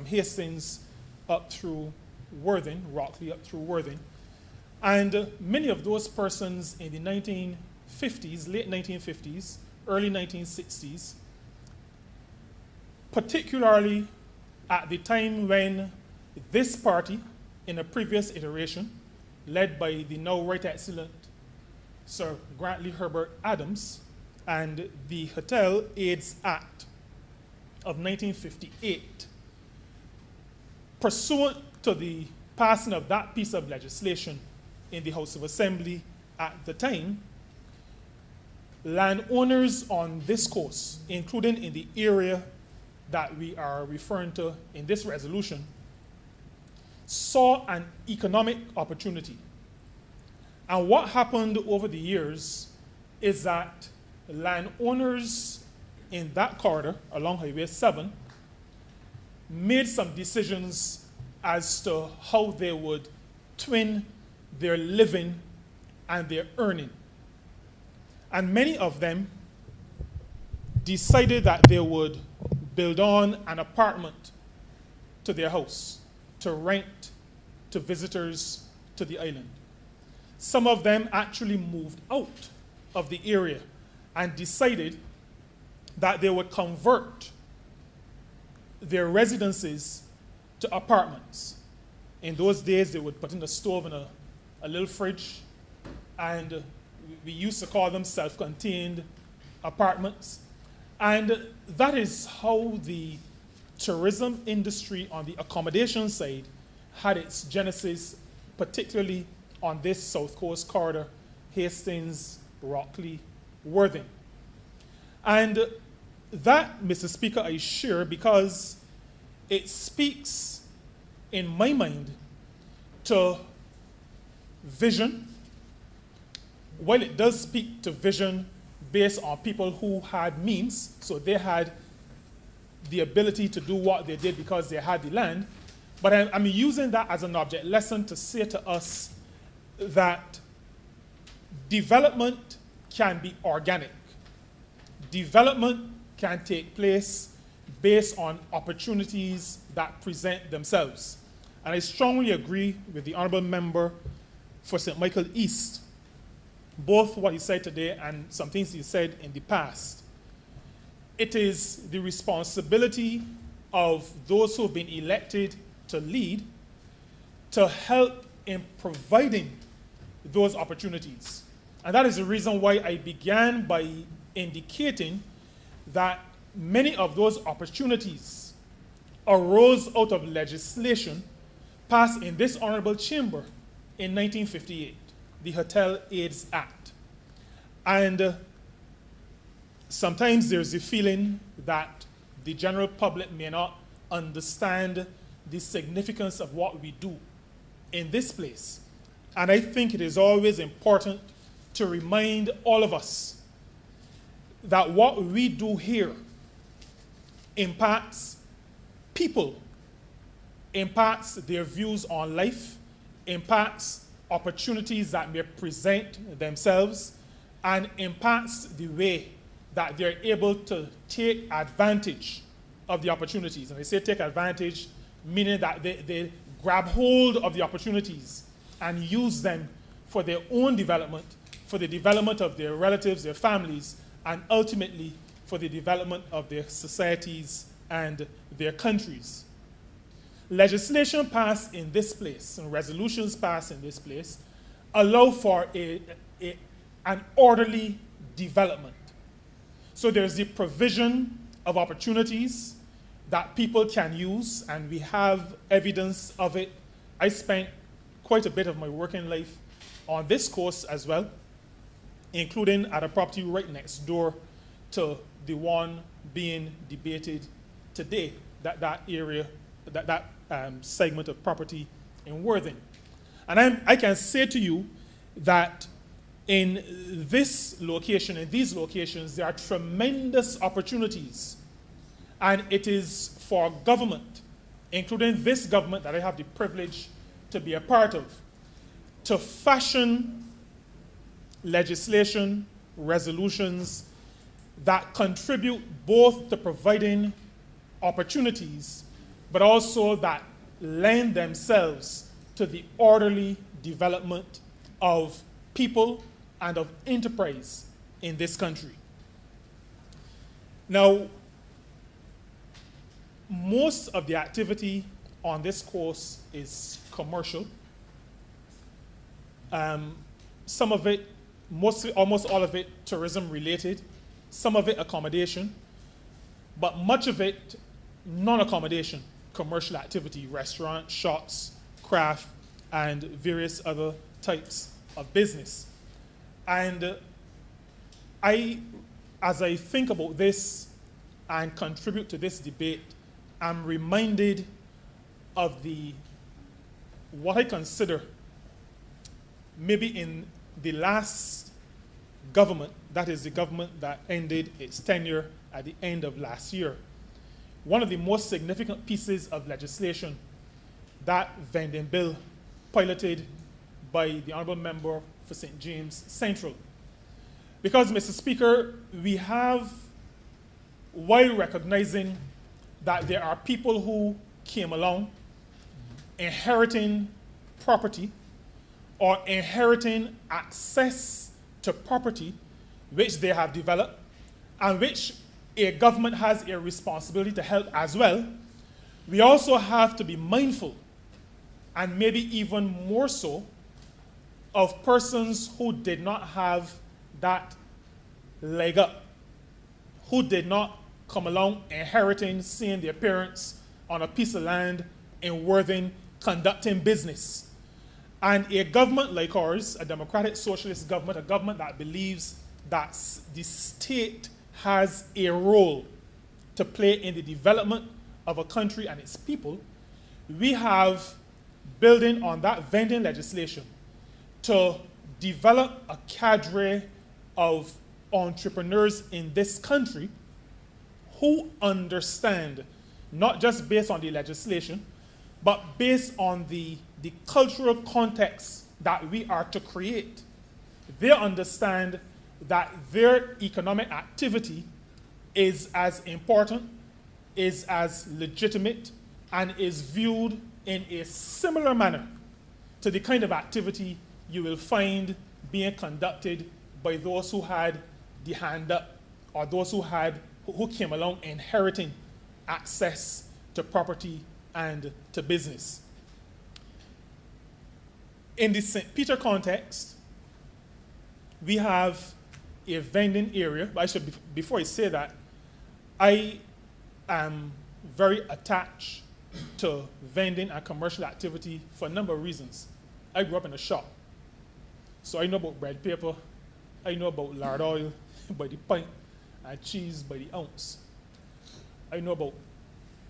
Hastings up through Worthing, Rockley up through Worthing. And many of those persons in the 1950s, late 1950s, early 1960s, particularly at the time when this party, in a previous iteration, led by the now Right Excellent Sir Grantley Herbert Adams, and the Hotel Aids Act of 1958, pursuant to the passing of that piece of legislation in the House of Assembly at the time, landowners on this coast, including in the area that we are referring to in this resolution, saw an economic opportunity. And what happened over the years is that landowners in that corridor along Highway 7 made some decisions as to how they would twin their living and their earning. And many of them decided that they would build on an apartment to their house to rent to visitors to the island. Some of them actually moved out of the area and decided that they would convert their residences to apartments. In those days, they would put in a stove and a little fridge, and we used to call them self-contained apartments. And that is how the tourism industry on the accommodation side had its genesis, particularly on this South Coast corridor, Hastings, Rockley, Worthing. And that, Mr. Speaker, I share because it speaks, in my mind, to vision. While it does speak to vision based on people who had means, so they had the ability to do what they did because they had the land, but I'm using that as an object lesson to say to us that development can be organic. Development can take place based on opportunities that present themselves. And I strongly agree with the Honourable Member for St. Michael East, both what he said today and some things he said in the past. It is the responsibility of those who have been elected to lead to help in providing those opportunities. And that is the reason why I began by indicating that many of those opportunities arose out of legislation passed in this honorable chamber in 1958, the Hotel AIDS Act. And sometimes there's a feeling that the general public may not understand the significance of what we do in this place. And I think it is always important to remind all of us that what we do here impacts people, impacts their views on life, impacts opportunities that may present themselves, and impacts the way that they're able to take advantage of the opportunities. And I say take advantage, meaning that they grab hold of the opportunities and use them for their own development, for the development of their relatives, their families, and ultimately for the development of their societies and their countries. Legislation passed in this place and resolutions passed in this place allow for an orderly development. So there's the provision of opportunities that people can use, and we have evidence of it. I spent quite a bit of my working life on this coast as well, including at a property right next door to the one being debated today, that area, that segment of property in Worthing. And I can say to you that in this location, in these locations, there are tremendous opportunities. And it is for government, including this government that I have the privilege to be a part of, to fashion legislation, resolutions that contribute both to providing opportunities, but also that lend themselves to the orderly development of people and of enterprise in this country. Now, most of the activity on this course is commercial. Some of it, almost all of it, tourism related. Some of it accommodation, but much of it non-accommodation, commercial activity, restaurant, shops, craft, and various other types of business. And as I think about this and contribute to this debate, I'm reminded of what I consider maybe in the last government, that is the government that ended its tenure at the end of last year, one of the most significant pieces of legislation, that vending bill piloted by the Honourable Member for St. James Central. Because, Mr. Speaker, we have, while recognizing that there are people who came along inheriting property or inheriting access to property which they have developed and which a government has a responsibility to help as well, we also have to be mindful, and maybe even more so, of persons who did not have that leg up, who did not come along inheriting, seeing their parents on a piece of land in Worthing conducting business. And a government like ours, a democratic socialist government, a government that believes that the state has a role to play in the development of a country and its people, we have, building on that vending legislation, to develop a cadre of entrepreneurs in this country who understand, not just based on the legislation, but based on the cultural context that we are to create. They understand that their economic activity is as important, is as legitimate, and is viewed in a similar manner to the kind of activity you will find being conducted by those who had the hand up, or those who came along inheriting access to property and to business. In the St. Peter context, we have a vending area. But before I say that, I am very attached to vending and commercial activity for a number of reasons. I grew up in a shop, so I know about bread paper, I know about lard oil by the pint and cheese by the ounce. I know about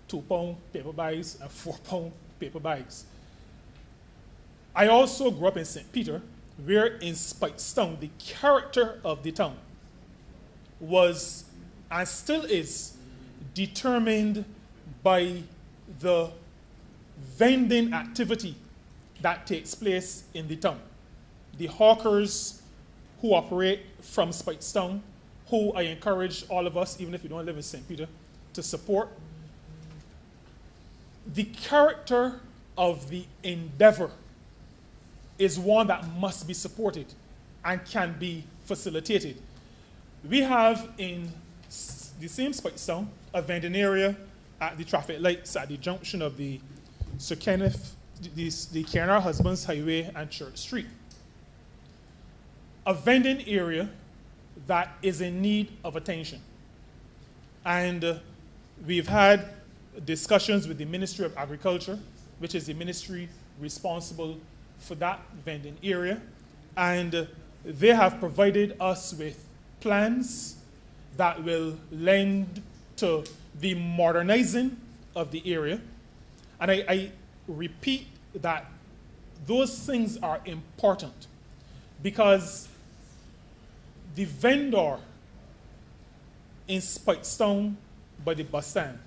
2-pound paper bags and 4-pound paper bags. I also grew up in St. Peter, where in Speightstown, the character of the town was, and still is, determined by the vending activity that takes place in the town. The hawkers who operate from Speightstown, who I encourage all of us, even if you don't live in St. Peter, to support. The character of the endeavor is one that must be supported and can be facilitated. We have in the same Speightstown a vending area at the traffic lights at the junction of the Sir Kenneth, the Kieran Husbands Highway and Church Street. A vending area that is in need of attention. And we've had discussions with the Ministry of Agriculture, which is the ministry responsible for that vending area, and they have provided us with plans that will lend to the modernizing of the area. And I repeat that those things are important because the vendor in Speightstown by the bus stand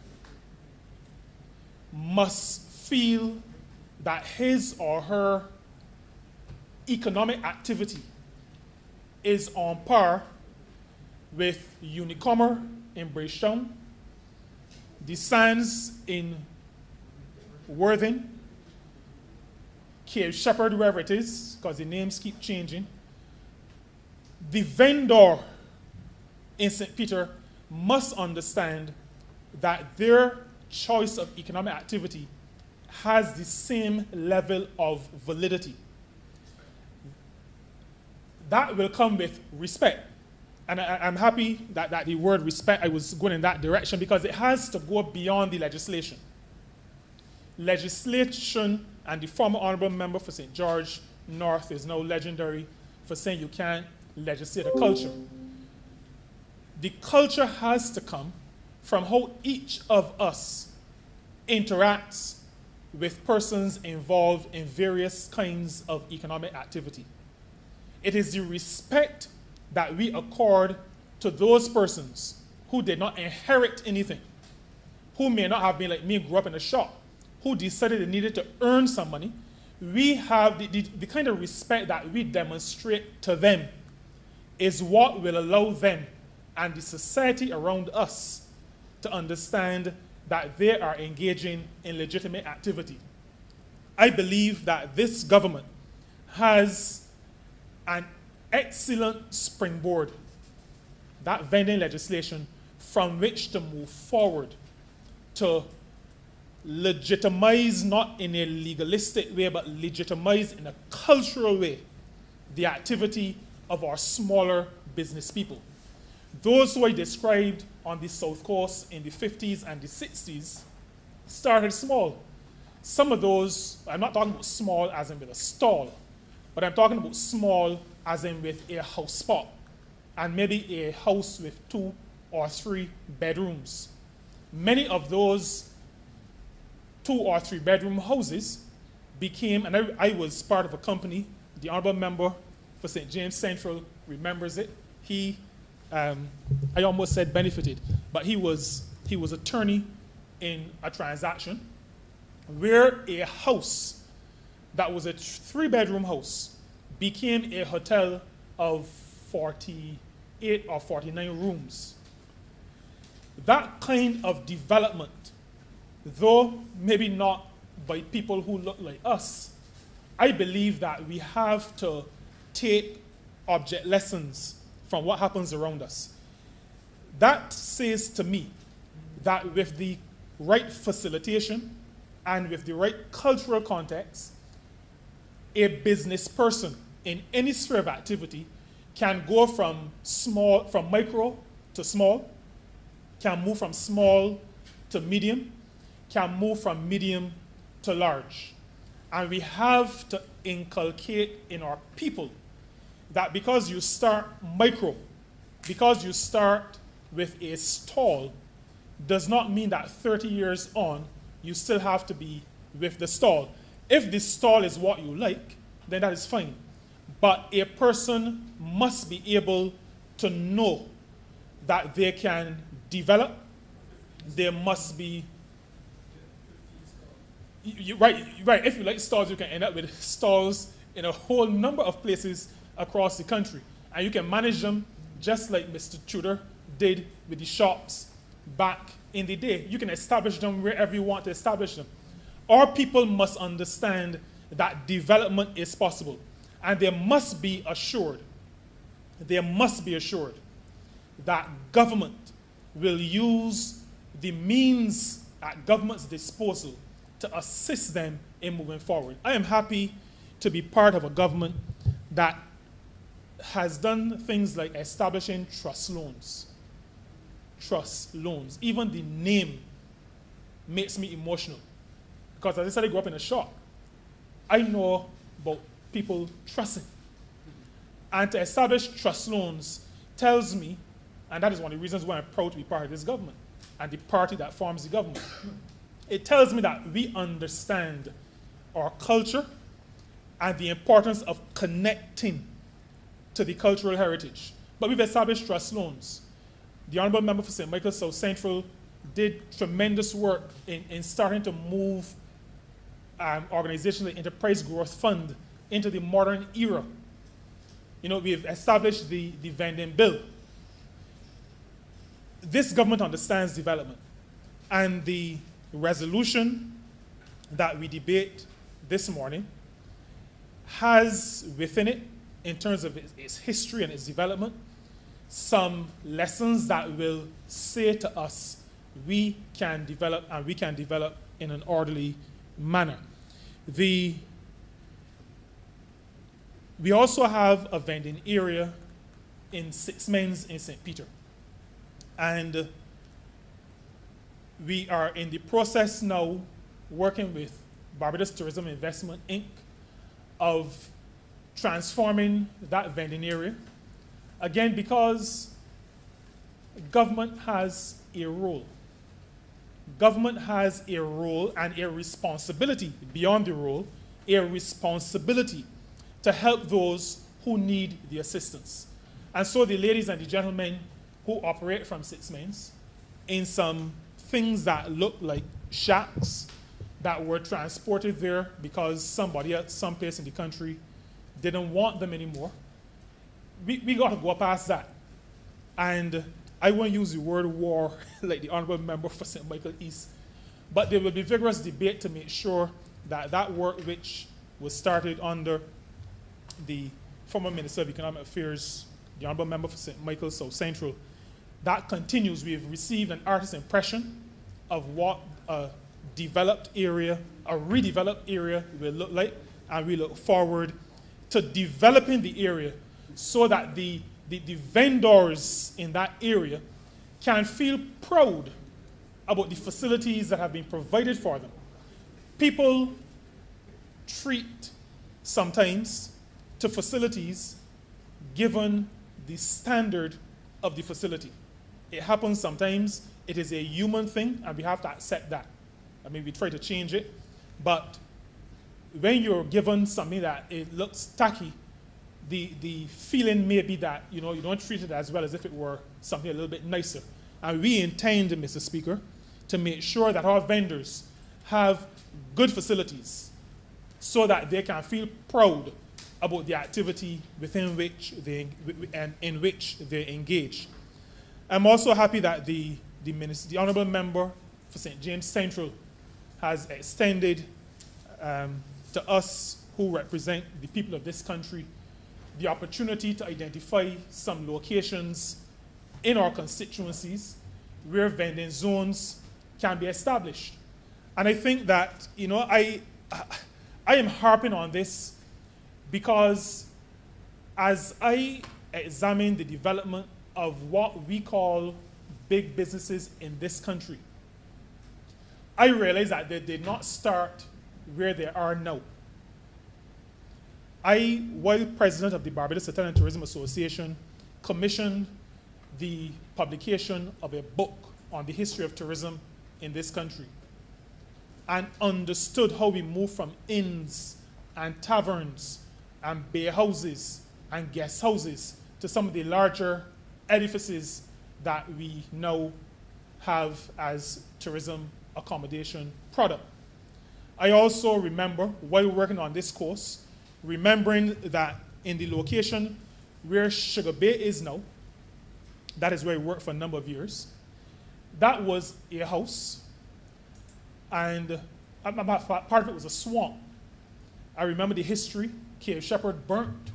must feel that his or her economic activity is on par with Unicomer in Bridgetown, the Sands in Worthing, Cape Shepherd, wherever it is, because the names keep changing. The vendor in St. Peter must understand that their choice of economic activity has the same level of validity. That will come with respect. And I'm happy that the word respect, I was going in that direction because it has to go beyond the legislation. Legislation, and the former Honourable Member for St. George North is now legendary for saying you can't legislate a culture. The culture has to come from how each of us interacts with persons involved in various kinds of economic activity. It is the respect that we accord to those persons who did not inherit anything, who may not have been like me, grew up in a shop, who decided they needed to earn some money. We have the kind of respect that we demonstrate to them is what will allow them and the society around us to understand that they are engaging in legitimate activity. I believe that this government has an excellent springboard, that vending legislation, from which to move forward to legitimize, not in a legalistic way, but legitimize in a cultural way, the activity of our smaller business people. Those who I described on the South Coast in the 50s and the 60s started small. Some of those, I'm not talking about small as in with a stall, but I'm talking about small as in with a house spot, and maybe a house with 2 or 3 bedrooms. Many of those 2 or 3 bedroom houses became, and I was part of a company, the Honourable Member for St. James Central remembers it. He, I almost said benefited, but he was attorney in a transaction where a house that was a 3-bedroom house became a hotel of 48 or 49 rooms. That kind of development, though maybe not by people who look like us, I believe that we have to take object lessons from what happens around us. That says to me that with the right facilitation and with the right cultural context, a business person in any sphere of activity can go from micro to small, can move from small to medium, can move from medium to large. And we have to inculcate in our people that because you start micro, because you start with a stall, does not mean that 30 years on, you still have to be with the stall. If the stall is what you like, then that is fine. But a person must be able to know that they can develop. There must be, right. If you like stalls, you can end up with stalls in a whole number of places across the country. And you can manage them just like Mr. Tudor did with the shops back in the day. You can establish them wherever you want to establish them. Our people must understand that development is possible. And they must be assured that government will use the means at government's disposal to assist them in moving forward. I am happy to be part of a government that has done things like establishing trust loans. Trust loans. Even the name makes me emotional. Because as I said, I grew up in a shop. I know about people trusting. And to establish trust loans tells me, and that is one of the reasons why I'm proud to be part of this government and the party that forms the government. It tells me that we understand our culture and the importance of connecting to the cultural heritage. But we've established trust loans. The Honourable Member for St. Michael South Central did tremendous work in starting to move organizations like Enterprise Growth Fund into the modern era. You know, we've established the vending bill. This government understands development. And the resolution that we debate this morning has within it, in terms of its history and its development, some lessons that will say to us we can develop, and we can develop in an orderly manner. We also have a vending area in Six Men's in St. Peter. And we are in the process now, working with Barbados Tourism Investment, Inc., of transforming that vending area. Again, because government has a role. Government has a role and a responsibility, beyond the role, a responsibility to help those who need the assistance. And so the ladies and the gentlemen who operate from Six Men's in some things that look like shacks that were transported there because somebody at some place in the country didn't want them anymore. We got to go past that. And I won't use the word war like the Honourable Member for St. Michael East, but there will be vigorous debate to make sure that that work which was started under the former Minister of Economic Affairs, the Honourable Member for St. Michael South Central, that continues. We've received an artist's impression of what a developed area, a redeveloped area will look like, and we look forward to developing the area so that the vendors in that area can feel proud about the facilities that have been provided for them. People treat sometimes to facilities given the standard of the facility. It happens sometimes. It is a human thing, and we have to accept that. I mean, we try to change it, but when you're given something that it looks tacky, the feeling may be that, you know, you don't treat it as well as if it were something a little bit nicer. And we intend, Mr. Speaker, to make sure that our vendors have good facilities so that they can feel proud about the activity within which they in which they engage. I'm also happy that the Honourable Member for St. James Central has extended to us who represent the people of this country the opportunity to identify some locations in our constituencies where vending zones can be established. And I think that, I am harping on this because as I examine the development of what we call big businesses in this country, I realize that they did not start where they are now. I, while president of the Barbados Hotel and Tourism Association, commissioned the publication of a book on the history of tourism in this country and understood how we moved from inns and taverns and beer houses and guest houses to some of the larger edifices that we now have as tourism accommodation product. I also remember, while working on this course, remembering that in the location where Sugar Bay is now, that is where I worked for a number of years, that was a house, and part of it was a swamp. I remember the history. Cave Shepherd burnt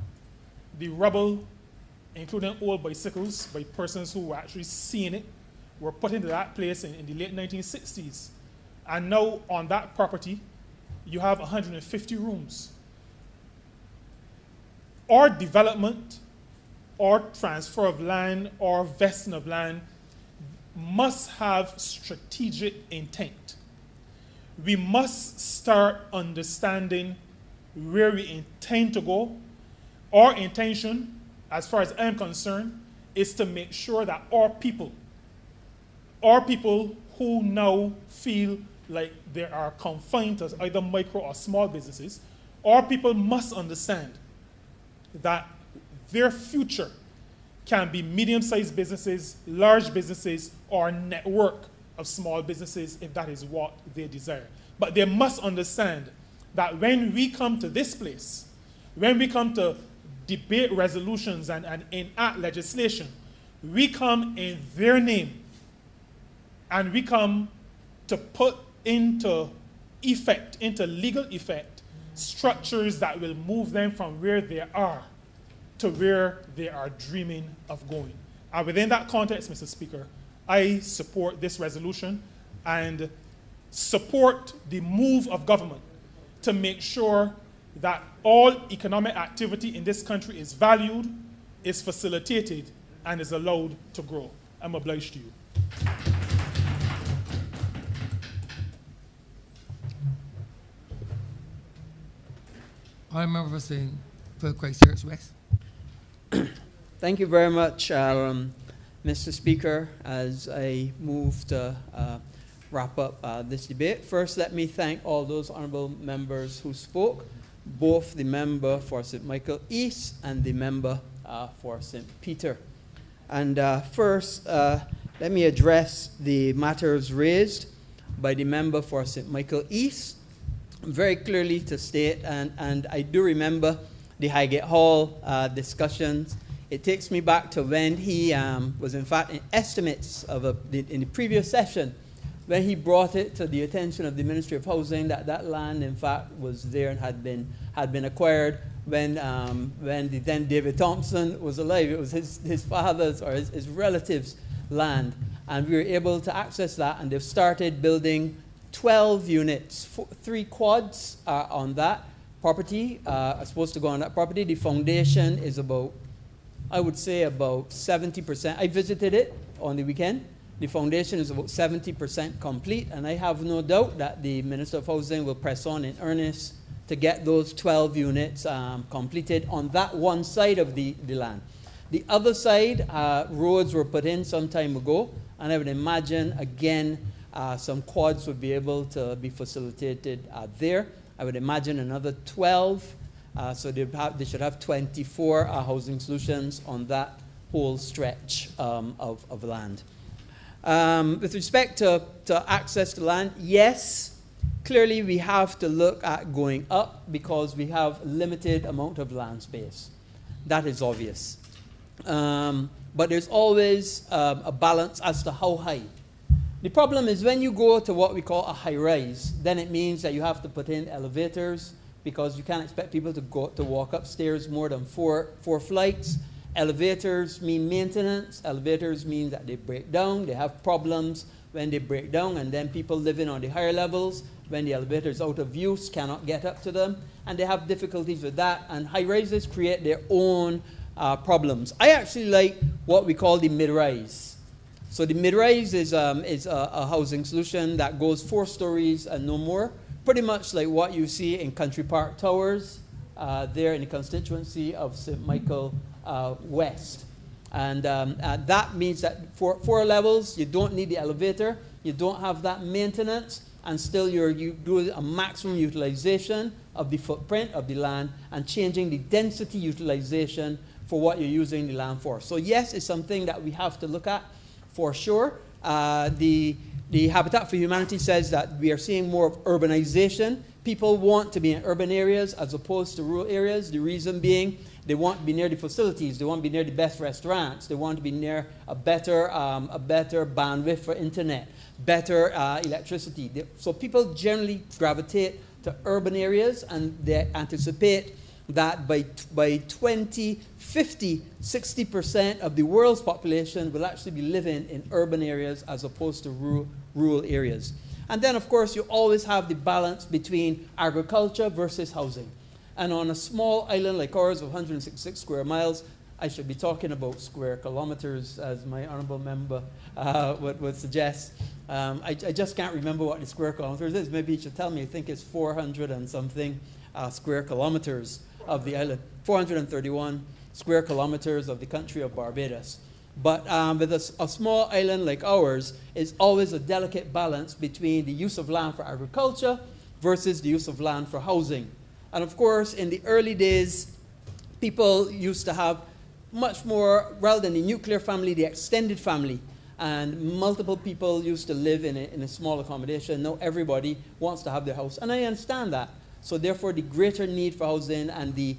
the rubble, including old bicycles by persons who were actually seeing it, were put into that place in the late 1960s. And now on that property, you have 150 rooms. Or development, or transfer of land, or vesting of land must have strategic intent. We must start understanding where we intend to go. Our intention, as far as I'm concerned, is to make sure that our people who now feel like they are confined to either micro or small businesses, our people must understand that their future can be medium-sized businesses, large businesses, or a network of small businesses if that is what they desire. But they must understand that when we come to this place, when we come to debate resolutions and enact legislation, we come in their name, and we come to put into effect, into legal effect, structures that will move them from where they are to where they are dreaming of going. And within that context, Mr. Speaker, I support this resolution and support the move of government to make sure that all economic activity in this country is valued, is facilitated, and is allowed to grow. I'm obliged to you. I remember saying for Christchurch West. Thank you very much, Mr. Speaker, as I move to wrap up this debate. First, let me thank all those honourable members who spoke, both the member for St. Michael East and the member for St. Peter. And first, let me address the matters raised by the member for St. Michael East. Very clearly to state, and I do remember the Highgate Hall discussions. It takes me back to when he was, in fact, in estimates of in the previous session, when he brought it to the attention of the Ministry of Housing that that land, in fact, was there and had been acquired when the then David Thompson was alive. It was his father's or his relatives' land, and we were able to access that, and they've started building 12 units, 3 quads are on that property, are supposed to go on that property. The foundation is about, I would say about 70%. I visited it on the weekend. The foundation is about 70% complete, and I have no doubt that the Minister of Housing will press on in earnest to get those 12 units completed on that one side of the land. The other side, roads were put in some time ago, and I would imagine, again, some quads would be able to be facilitated there. I would imagine another 12, so they should have 24 housing solutions on that whole stretch of land. With respect to access to land, yes, clearly we have to look at going up because we have limited amount of land space. That is obvious. But there's always a balance as to how high. The problem is when you go to what we call a high rise, then it means that you have to put in elevators because you can't expect people to walk upstairs more than four flights. Elevators mean maintenance. Elevators mean that they break down. They have problems when they break down, and then people living on the higher levels, when the elevator is out of use, cannot get up to them, and they have difficulties with that, and high rises create their own problems. I actually like what we call the mid-rise. So the mid-rise is a housing solution that goes 4 stories and no more, pretty much like what you see in Country Park Towers there in the constituency of St. Michael West. And that means that for 4 levels, you don't need the elevator, you don't have that maintenance, and still you do a maximum utilization of the footprint of the land and changing the density utilization for what you're using the land for. So yes, it's something that we have to look at for sure. The Habitat for Humanity says that we are seeing more of urbanization. People want to be in urban areas as opposed to rural areas. The reason being, they want to be near the facilities. They want to be near the best restaurants. They want to be near a better bandwidth for internet, better electricity. So people generally gravitate to urban areas, and they anticipate that by 2050, 60% of the world's population will actually be living in urban areas as opposed to rural areas. And then, of course, you always have the balance between agriculture versus housing. And on a small island like ours of 166 square miles, I should be talking about square kilometers, as my honourable member would suggest. I just can't remember what the square kilometers is. Maybe you should tell me. I think it's 400 and something square kilometers of the island. 431 square kilometers of the country of Barbados. But with a small island like ours, it's always a delicate balance between the use of land for agriculture versus the use of land for housing. And of course, in the early days, people used to have much more, rather than the nuclear family, the extended family. And multiple people used to live in a small accommodation. Now everybody wants to have their house. And I understand that. So therefore, the greater need for housing and the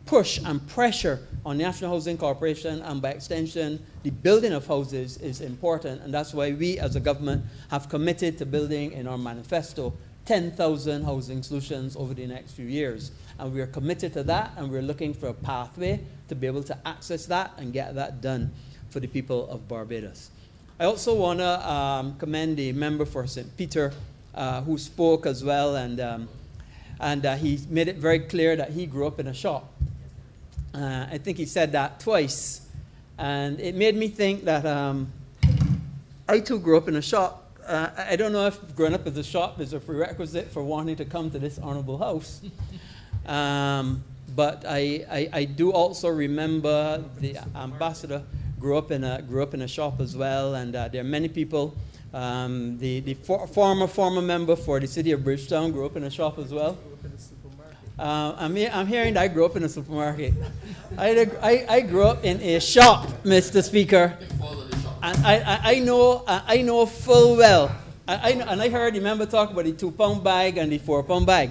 push and pressure on the National Housing Corporation and by extension, the building of houses is important. And that's why we as a government have committed to building in our manifesto 10,000 housing solutions over the next few years. And we are committed to that, and we're looking for a pathway to be able to access that and get that done for the people of Barbados. I also want to commend the member for St. Peter who spoke as well, and he made it very clear that he grew up in a shop. I think he said that twice, and it made me think that I too grew up in a shop. I don't know if growing up in a shop is a prerequisite for wanting to come to this honourable house, but I do also remember the ambassador grew up in a shop as well, and there are many people. The former member for the city of Bridgetown grew up in a shop as well. I'm hearing that I grew up in a supermarket. I grew up in a shop, Mr. Speaker. And I know full well, and I heard the member talk about the 2-pound bag and the 4-pound bag.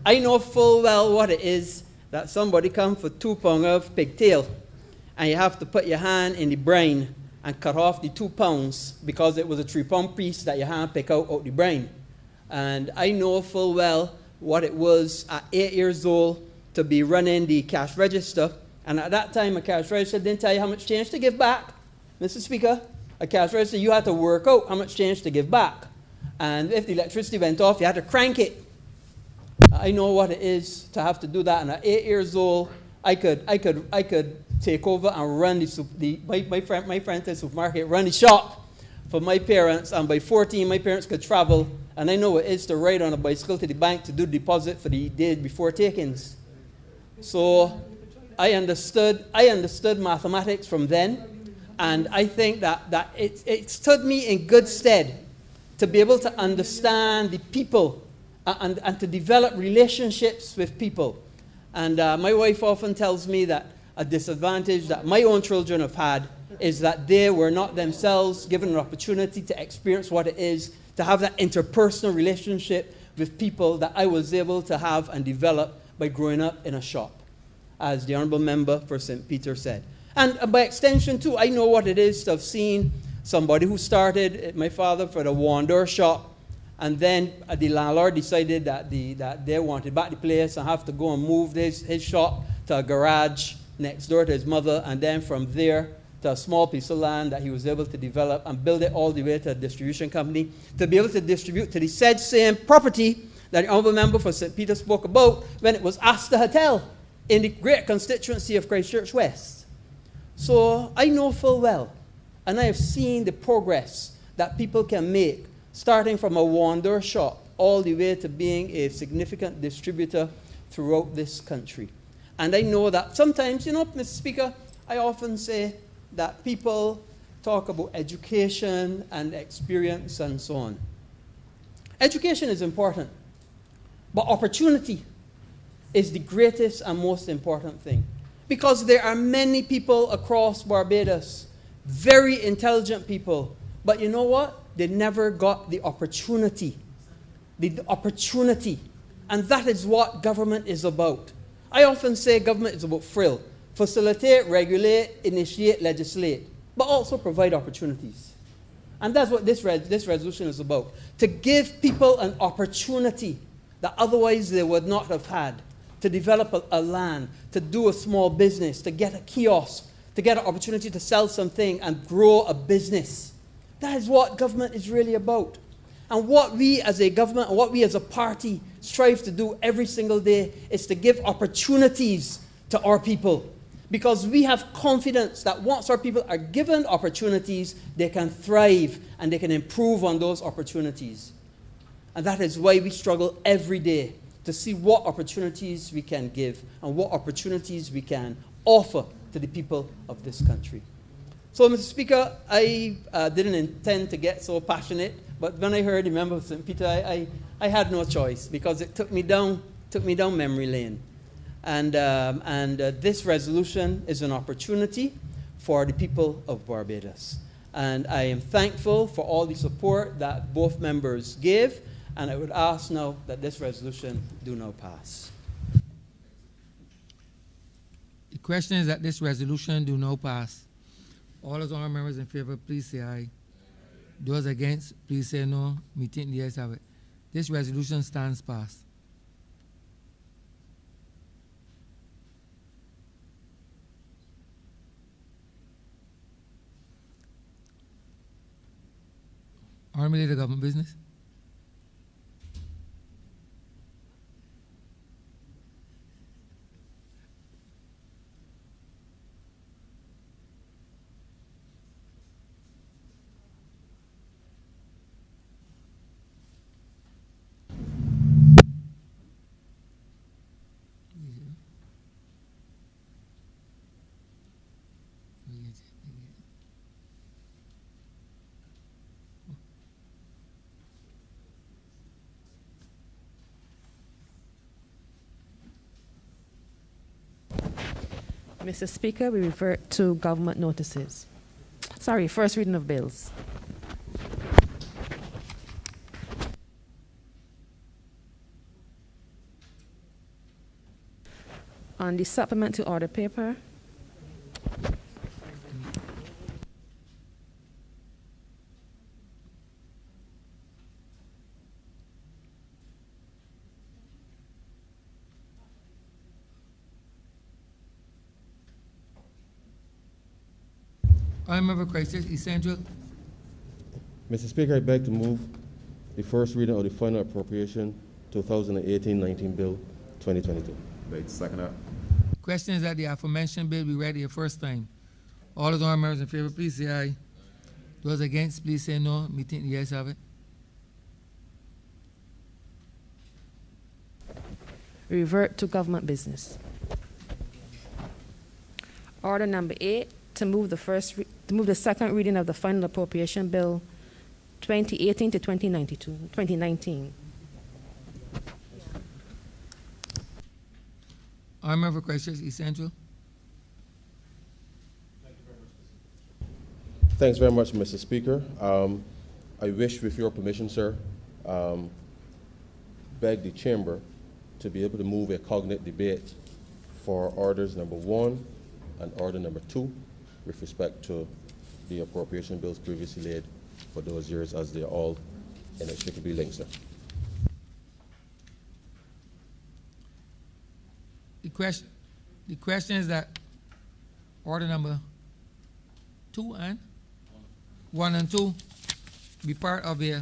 I know full well what it is that somebody come for 2 pounds of pigtail, and you have to put your hand in the brain and cut off the 2 pounds because it was a 3-pound piece that your hand pick out the brain. And I know full well what it was at 8 years old to be running the cash register. And at that time, a cash register didn't tell you how much change to give back, Mr. Speaker. A cash register, you had to work out how much change to give back. And if the electricity went off, you had to crank it. I know what it is to have to do that. And at 8 years old, I could take over and run my friend to the supermarket, run the shop for my parents. And by 14, my parents could travel. And I know what it is to ride on a bicycle to the bank to do the deposit for the day before takings. So I understood mathematics from then. And I think that it stood me in good stead to be able to understand the people and to develop relationships with people. And my wife often tells me that a disadvantage that my own children have had is that they were not themselves given an opportunity to experience what it is to have that interpersonal relationship with people that I was able to have and develop by growing up in a shop, as the honourable member for St. Peter said. And by extension, too, I know what it is to have seen somebody who started, my father, for the Wonder shop, and then the landlord decided that they wanted back the place and have to go and move his shop to a garage next door to his mother, and then from there to a small piece of land that he was able to develop and build it all the way to a distribution company to be able to distribute to the said same property that the Honourable Member for St. Peter spoke about when it was Astor Hotel in the great constituency of Christchurch West. So I know full well, and I have seen the progress that people can make, starting from a Wonder shop all the way to being a significant distributor throughout this country. And I know that sometimes, Mr. Speaker, I often say that people talk about education and experience and so on. Education is important, but opportunity is the greatest and most important thing. Because there are many people across Barbados, very intelligent people, but you know what? They never got the opportunity. The opportunity. And that is what government is about. I often say government is about frill. Facilitate, regulate, initiate, legislate, but also provide opportunities. And that's what this resolution is about. To give people an opportunity that otherwise they would not have had. To develop a land, to do a small business, to get a kiosk, to get an opportunity to sell something and grow a business. That is what government is really about. And what we as a government, and what we as a party strive to do every single day is to give opportunities to our people. Because we have confidence that once our people are given opportunities, they can thrive and they can improve on those opportunities. And that is why we struggle every day to see what opportunities we can give and what opportunities we can offer to the people of this country. So, Mr. Speaker, I didn't intend to get so passionate, but when I heard the member of St. Peter, I had no choice because it took me down memory lane. And this resolution is an opportunity for the people of Barbados. And I am thankful for all the support that both members gave, and I would ask now that this resolution do now pass. The question is that this resolution do now pass. All those honourable members in favour, please say aye. Those against, please say no. Me think the ayes have it. This resolution stands passed. Honourable Leader, Government Business. Mr. Speaker, we revert to government notices. Sorry, first reading of bills. On the supplementary order paper, Honourable Christchurch East Central. Mr. Speaker, I beg to move the first reading of the final appropriation 2018-19 Bill 2022. Beg to second that. Question is that the aforementioned bill be read the first time. All those honourable members in favour, please say aye. Those against, please say no. Me think the ayes have it. revert to government business. Order number 8, to move the second reading of the final appropriation bill 2018 to 2019. Honourable Christchurch East Central. Thanks very much, Mr. Speaker. I wish, with your permission, sir, beg the chamber to be able to move a cognate debate for orders number 1 and order number 2 with respect to the appropriation bills previously laid for those years, as they are all inextricably linked, sir. The question is that order number 1 and 2 be part of a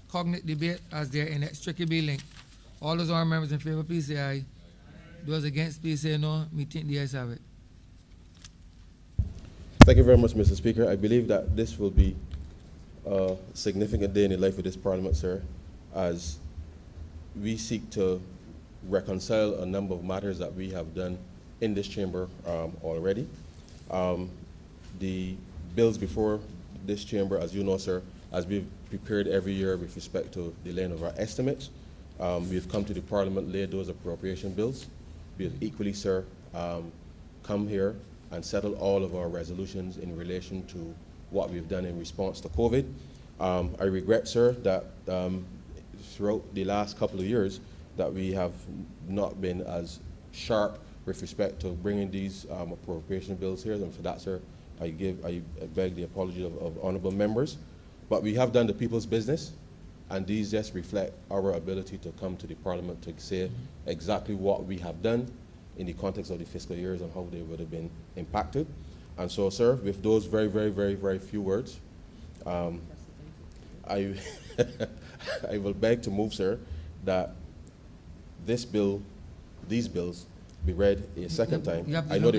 cognate debate as they are inextricably linked. All those honourable members in favour, please say aye. Those against, please say no. Me think the ayes have it. Thank you very much, Mr. Speaker. I believe that this will be a significant day in the life of this Parliament, sir, as we seek to reconcile a number of matters that we have done in this chamber already. The bills before this chamber, as you know, sir, as we've prepared every year with respect to the laying of our estimates, we've come to the Parliament, laid those appropriation bills. We have equally, sir, come here and settle all of our resolutions in relation to what we've done in response to COVID. I regret, sir, that throughout the last couple of years that we have not been as sharp with respect to bringing these appropriation bills here, and for that, sir, I beg the apology of honourable members. But we have done the people's business, and these just reflect our ability to come to the Parliament to say exactly what we have done in the context of the fiscal years and how they would have been impacted. And so, sir, with those very, very, very, very few words, I will beg to move, sir, that these bills be read a second time. I know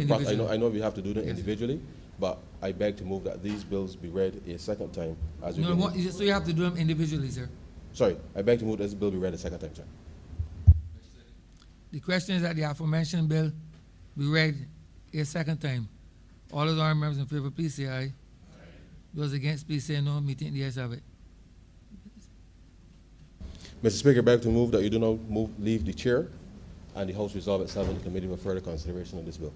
we have to do them individually, but I beg to move that these bills be read a second time. So you have to do them individually, sir. Sorry, I beg to move that this bill be read a second time, sir. The question is that the aforementioned bill be read a second time. All those honourable members in favour, please say aye. Those against, please say no. Me think the ayes have it. Mr. Speaker, I beg to move that you do not leave the chair and the House resolve itself in the committee for further consideration of this bill.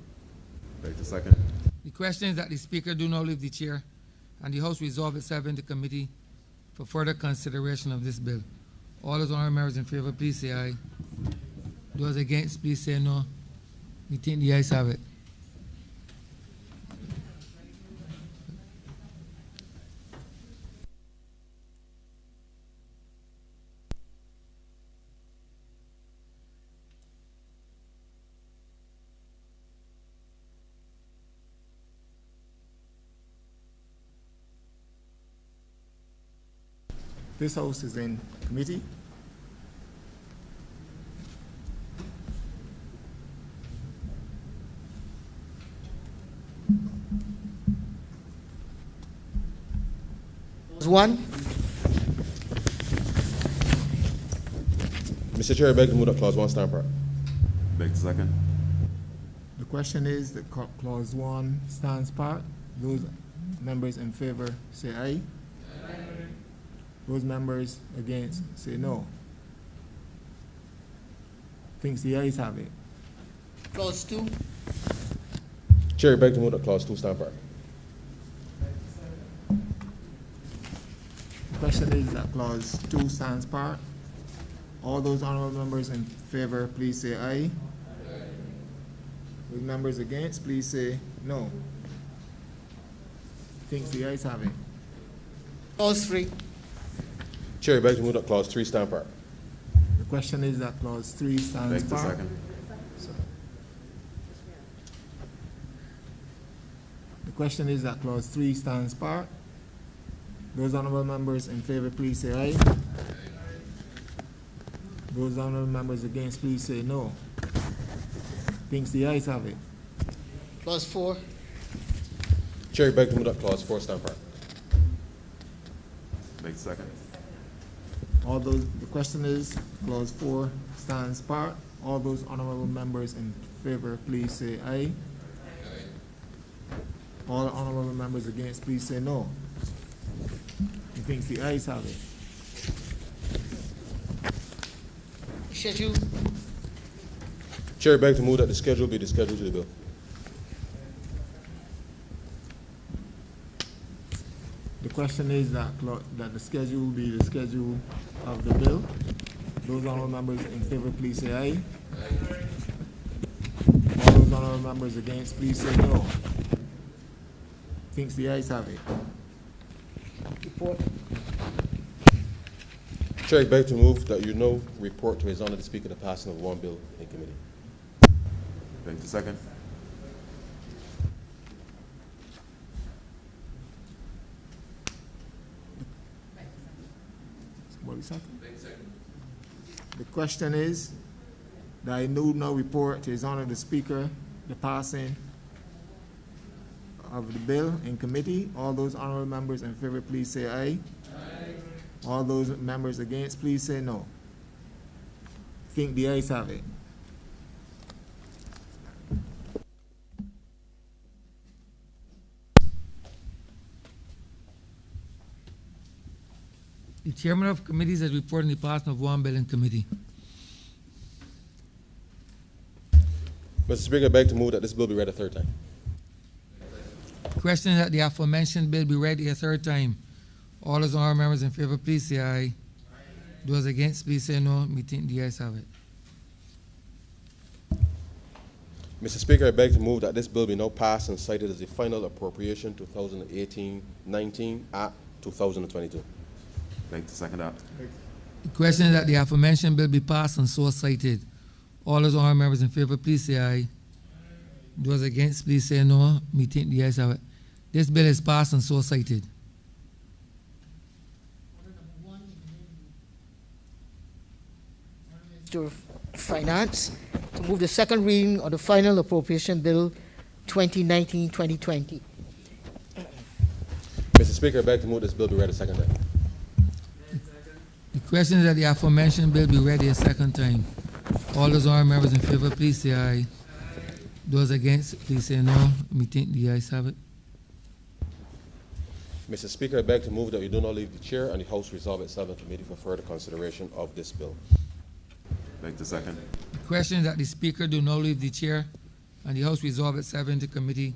Beg to second. The question is that the Speaker do not leave the chair and the House resolve itself in the committee for further consideration of this bill. All those honourable members in favour, please say aye. Those against, please say no. We think the ayes have it. This House is in committee. One. Mr. Chair, I beg to move that clause 1 stand part. Beg to second. The question is that clause 1 stands part. Those members in favor say aye. Aye. Those members against say no. Thinks the ayes have it. Clause 2. Chair, I beg to move that clause 2 stand part. The question is that clause 2 stands part. All those honourable members in favor, please say aye. Aye. Those members against, please say no. Thinks the ayes have it. Clause 3. Chair, I beg to move that clause 3 stand part. The question is that clause 3 stands Beg to part. second. The question is that clause 3 stands part. Those honourable members in favor, please say aye. Aye. Those honourable members against, please say no. Thinks the ayes have it. Clause 4. Chair, I beg to move that clause 4 stand part. Beg to second. The question is, clause 4 stands part. All those honourable members in favor, please say aye. Aye. All honourable members against, please say no. He thinks the ayes have it. Schedule. Chair, I beg to move that the schedule be the schedule to the bill. The question is that the schedule be the schedule of the bill. Those honourable members in favor, please say aye. Aye. All those honourable members against, please say no. Thinks the ayes have it. Report. Chair, I beg to move that you know report to His Honor the Speaker the passing of one bill in committee. Beg to second. Somebody second? The question is that I do now report to His Honor the Speaker the passing of the bill in committee. All those honorable members in favor, please say aye. All those members against, please say no. Think the ayes have it. The chairman of committees has reported the passing of one bill in committee. Mr. Speaker, I beg to move that this bill be read a third time. Question that the aforementioned bill be read a third time. All those honorable members in favor, please say aye. Those against, please say no. Me think the ayes have it. Mr. Speaker, I beg to move that this bill be now passed and cited as the final appropriation 2018-19 Act 2022. Beg to second that. The question is that the aforementioned bill be passed and so cited. All those honorable members in favor, please say aye. Those against, please say no. Me think the ayes have it. This bill is passed and so cited. To Finance to move the second reading of the final appropriation bill 2019-2020. Mr. Speaker, I beg to move this bill be read a second time. The question is that the aforementioned bill be read a second time. All those honorable members in favor, please say aye. Those against, please say no. Me think the ayes have it. Mr. Speaker, I beg to move that you do not leave the chair and the House resolve itself in committee for further consideration of this bill. Beg to second. The question is that the speaker do not leave the chair and the House resolve itself into committee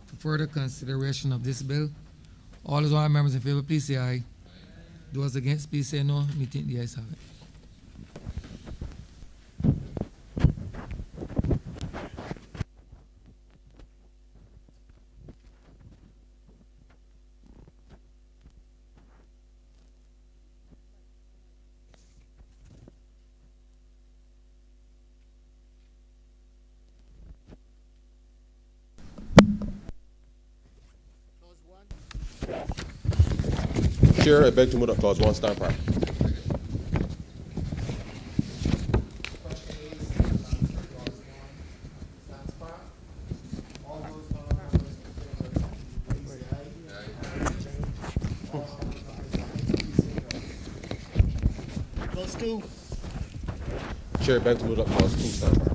for further consideration of this bill. All those honorable members in favor, please say aye. Those against, please say no. Me think the ayes have it. Chair, I beg to move that clause 1 stand part. Clause 2. Chair, I beg to move that clause 2 stand part.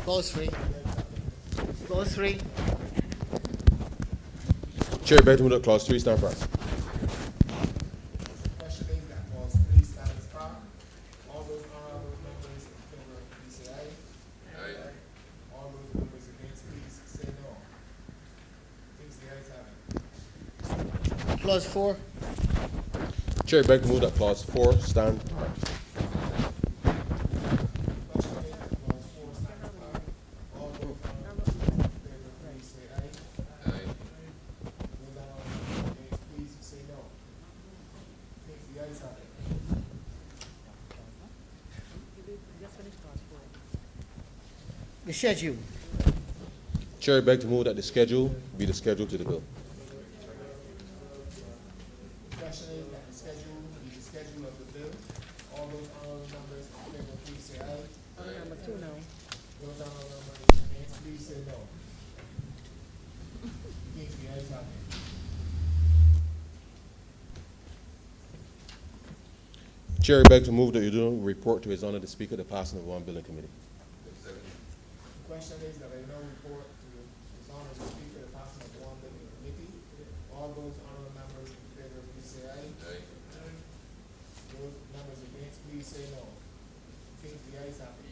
Clause 3. Clause 3. Chair, I beg to move that clause 3 stand part. Question is that clause 3 stands part. All those honorable members in favor, please say aye. Aye. All those members against, please say no. Thinks the ayes have it. Clause 4. Chair, I beg to move that clause 4 stand part. The schedule. Chair, I beg to move that the schedule be the schedule to the bill. Question is that the schedule be the schedule of the bill. All those honorable members in favor, please say aye. Number 2 now. Those honorable members against, please say no. Thinks the ayes have it. Chair, I beg to move that you do report to His Honor the Speaker the passing of one bill in committee. The question is that I now report to His Honor the Speaker the passing of one bill in committee. All those honorable members in favor, please say aye. Aye. Those members against, please say no. Thinks the ayes have it.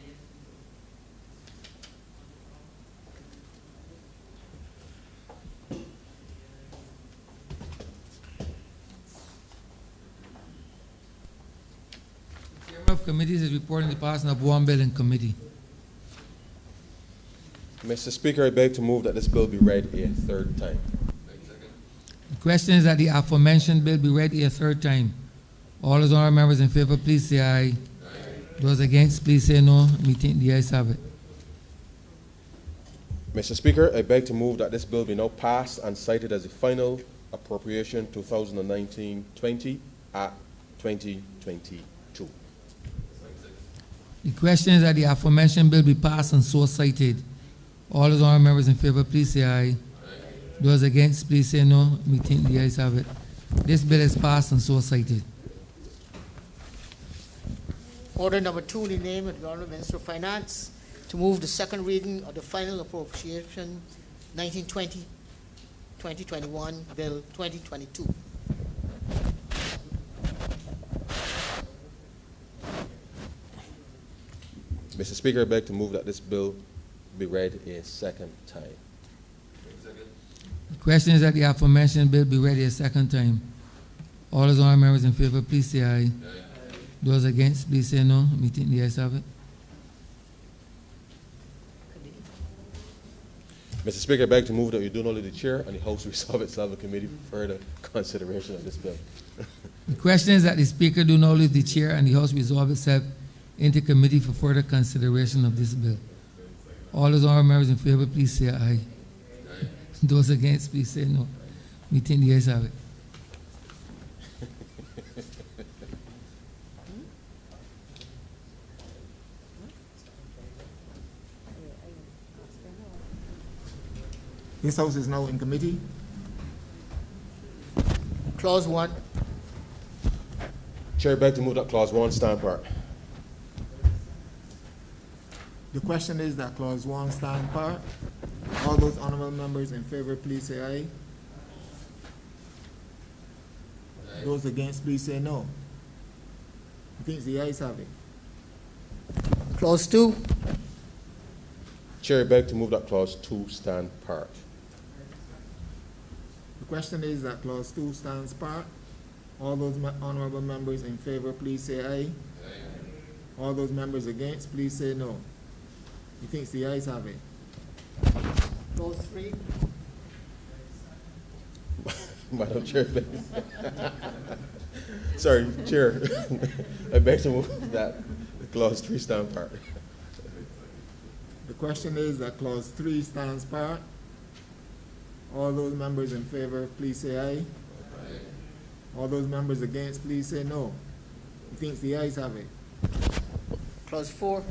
Of committees is reporting the passing of one bill in committee. Mr. Speaker, I beg to move that this bill be read a third time. The question is that the aforementioned bill be read a third time. All those honourable members in favor, please say aye. Those against, please say no. Me think the ayes have it. Mr. Speaker, I beg to move that this bill be now passed and cited as the final appropriation 2019-20 at 2022. The question is that the aforementioned bill be passed and so cited. All those honourable members in favor, please say aye. Those against, please say no. Me think the ayes have it. This bill is passed and so cited. Order number 2 in the name of the Honourable Minister of Finance to move the second reading of the final appropriation 1920-2021 Bill 2022. Mr. Speaker, I beg to move that this bill be read a second time. The question is that the aforementioned bill be read a second time. All those honourable members in favor, please say aye. Those against, please say no. Me think the ayes have it. Mr. Speaker, I beg to move that you do not leave the chair and the House resolve itself a committee for further consideration of this bill. The question is that the Speaker do not leave the chair and the House resolve itself into committee for further consideration of this bill. All those honourable members in favor, please say aye. Those against, please say no. Me think the ayes have it. This House is now in committee. Clause 1. Chair, I beg to move that Clause 1 stand part. The question is that Clause 1 stand part. All those honourable members in favor, please say aye. Those against, please say no. I think the ayes have it. Clause 2. Chair, I beg to move that Clause 2 stand part. The question is that Clause 2 stands part. All those honourable members in favor, please say aye. All those members against, please say no. He thinks the ayes have it. Clause 3. Madam Chair, please. Sorry, Chair. I beg to move that Clause 3 stand part. The question is that Clause 3 stands part. All those members in favor, please say aye. All those members against, please say no. He thinks the ayes have it. Clause 4.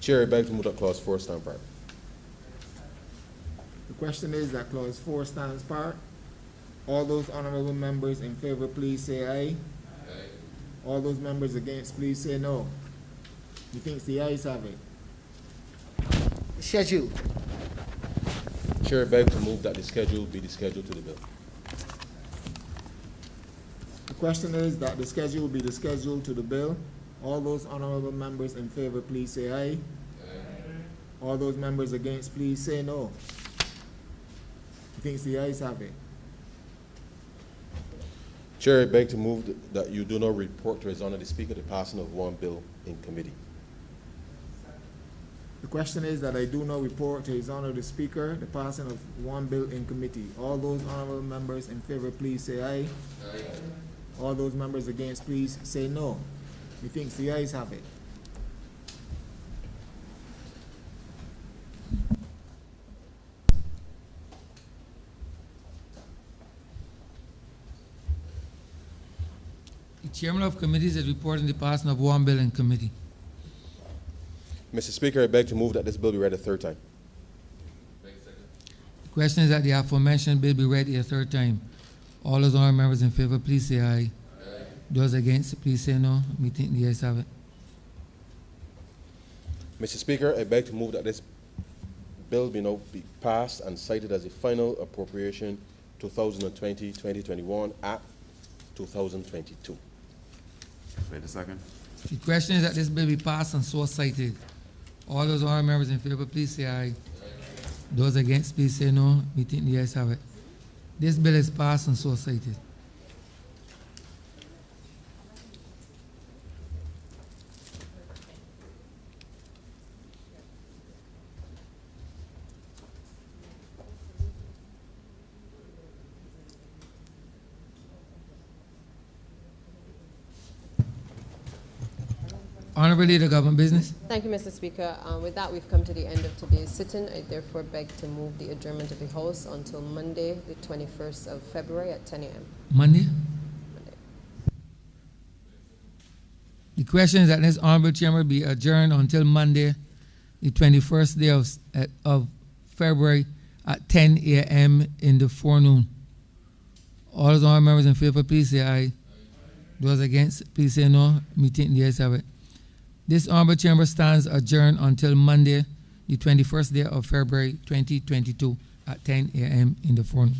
Chair, I beg to move that Clause 4 stand part. The question is that Clause 4 stands part. All those honourable members in favor, please say aye. All those members against, please say no. He thinks the ayes have it. Schedule. Chair, I beg to move that the schedule be the schedule to the bill. The question is that the schedule be the schedule to the bill. All those honourable members in favor, please say aye. All those members against, please say no. He thinks the ayes have it. Chair, I beg to move that you do not report to His Honour the Speaker the passing of one bill in committee. The question is that I do not report to His Honour the Speaker the passing of one bill in committee. All those honourable members in favor, please say aye. All those members against, please say no. He thinks the ayes have it. The chairman of committees is reporting the passing of one bill in committee. Mr. Speaker, I beg to move that this bill be read a third time. The question is that the aforementioned bill be read a third time. All those honourable members in favor, please say aye. Those against, please say no. Me think the ayes have it. Mr. Speaker, I beg to move that this bill be now be passed and cited as a final appropriation 2020-2021 at 2022. Wait a second. The question is that this bill be passed and so cited. All those honourable members in favor, please say aye. Those against, please say no. Me think the ayes have it. This bill is passed and so cited. Honourable Leader, Government Business. Thank you, Mr. Speaker. With that, we've come to the end of today's sitting. I therefore beg to move the adjournment of the House until Monday, the 21st of February at 10 a.m. Monday. The question is that this Honourable Chamber be adjourned until Monday, the 21st day of February at 10 a.m. in the forenoon. All those honourable members in favour, please say aye. Those against, please say no. Meeting the ayes have it. This Honourable Chamber stands adjourned until Monday, the 21st day of February 2022 at 10 a.m. in the forenoon.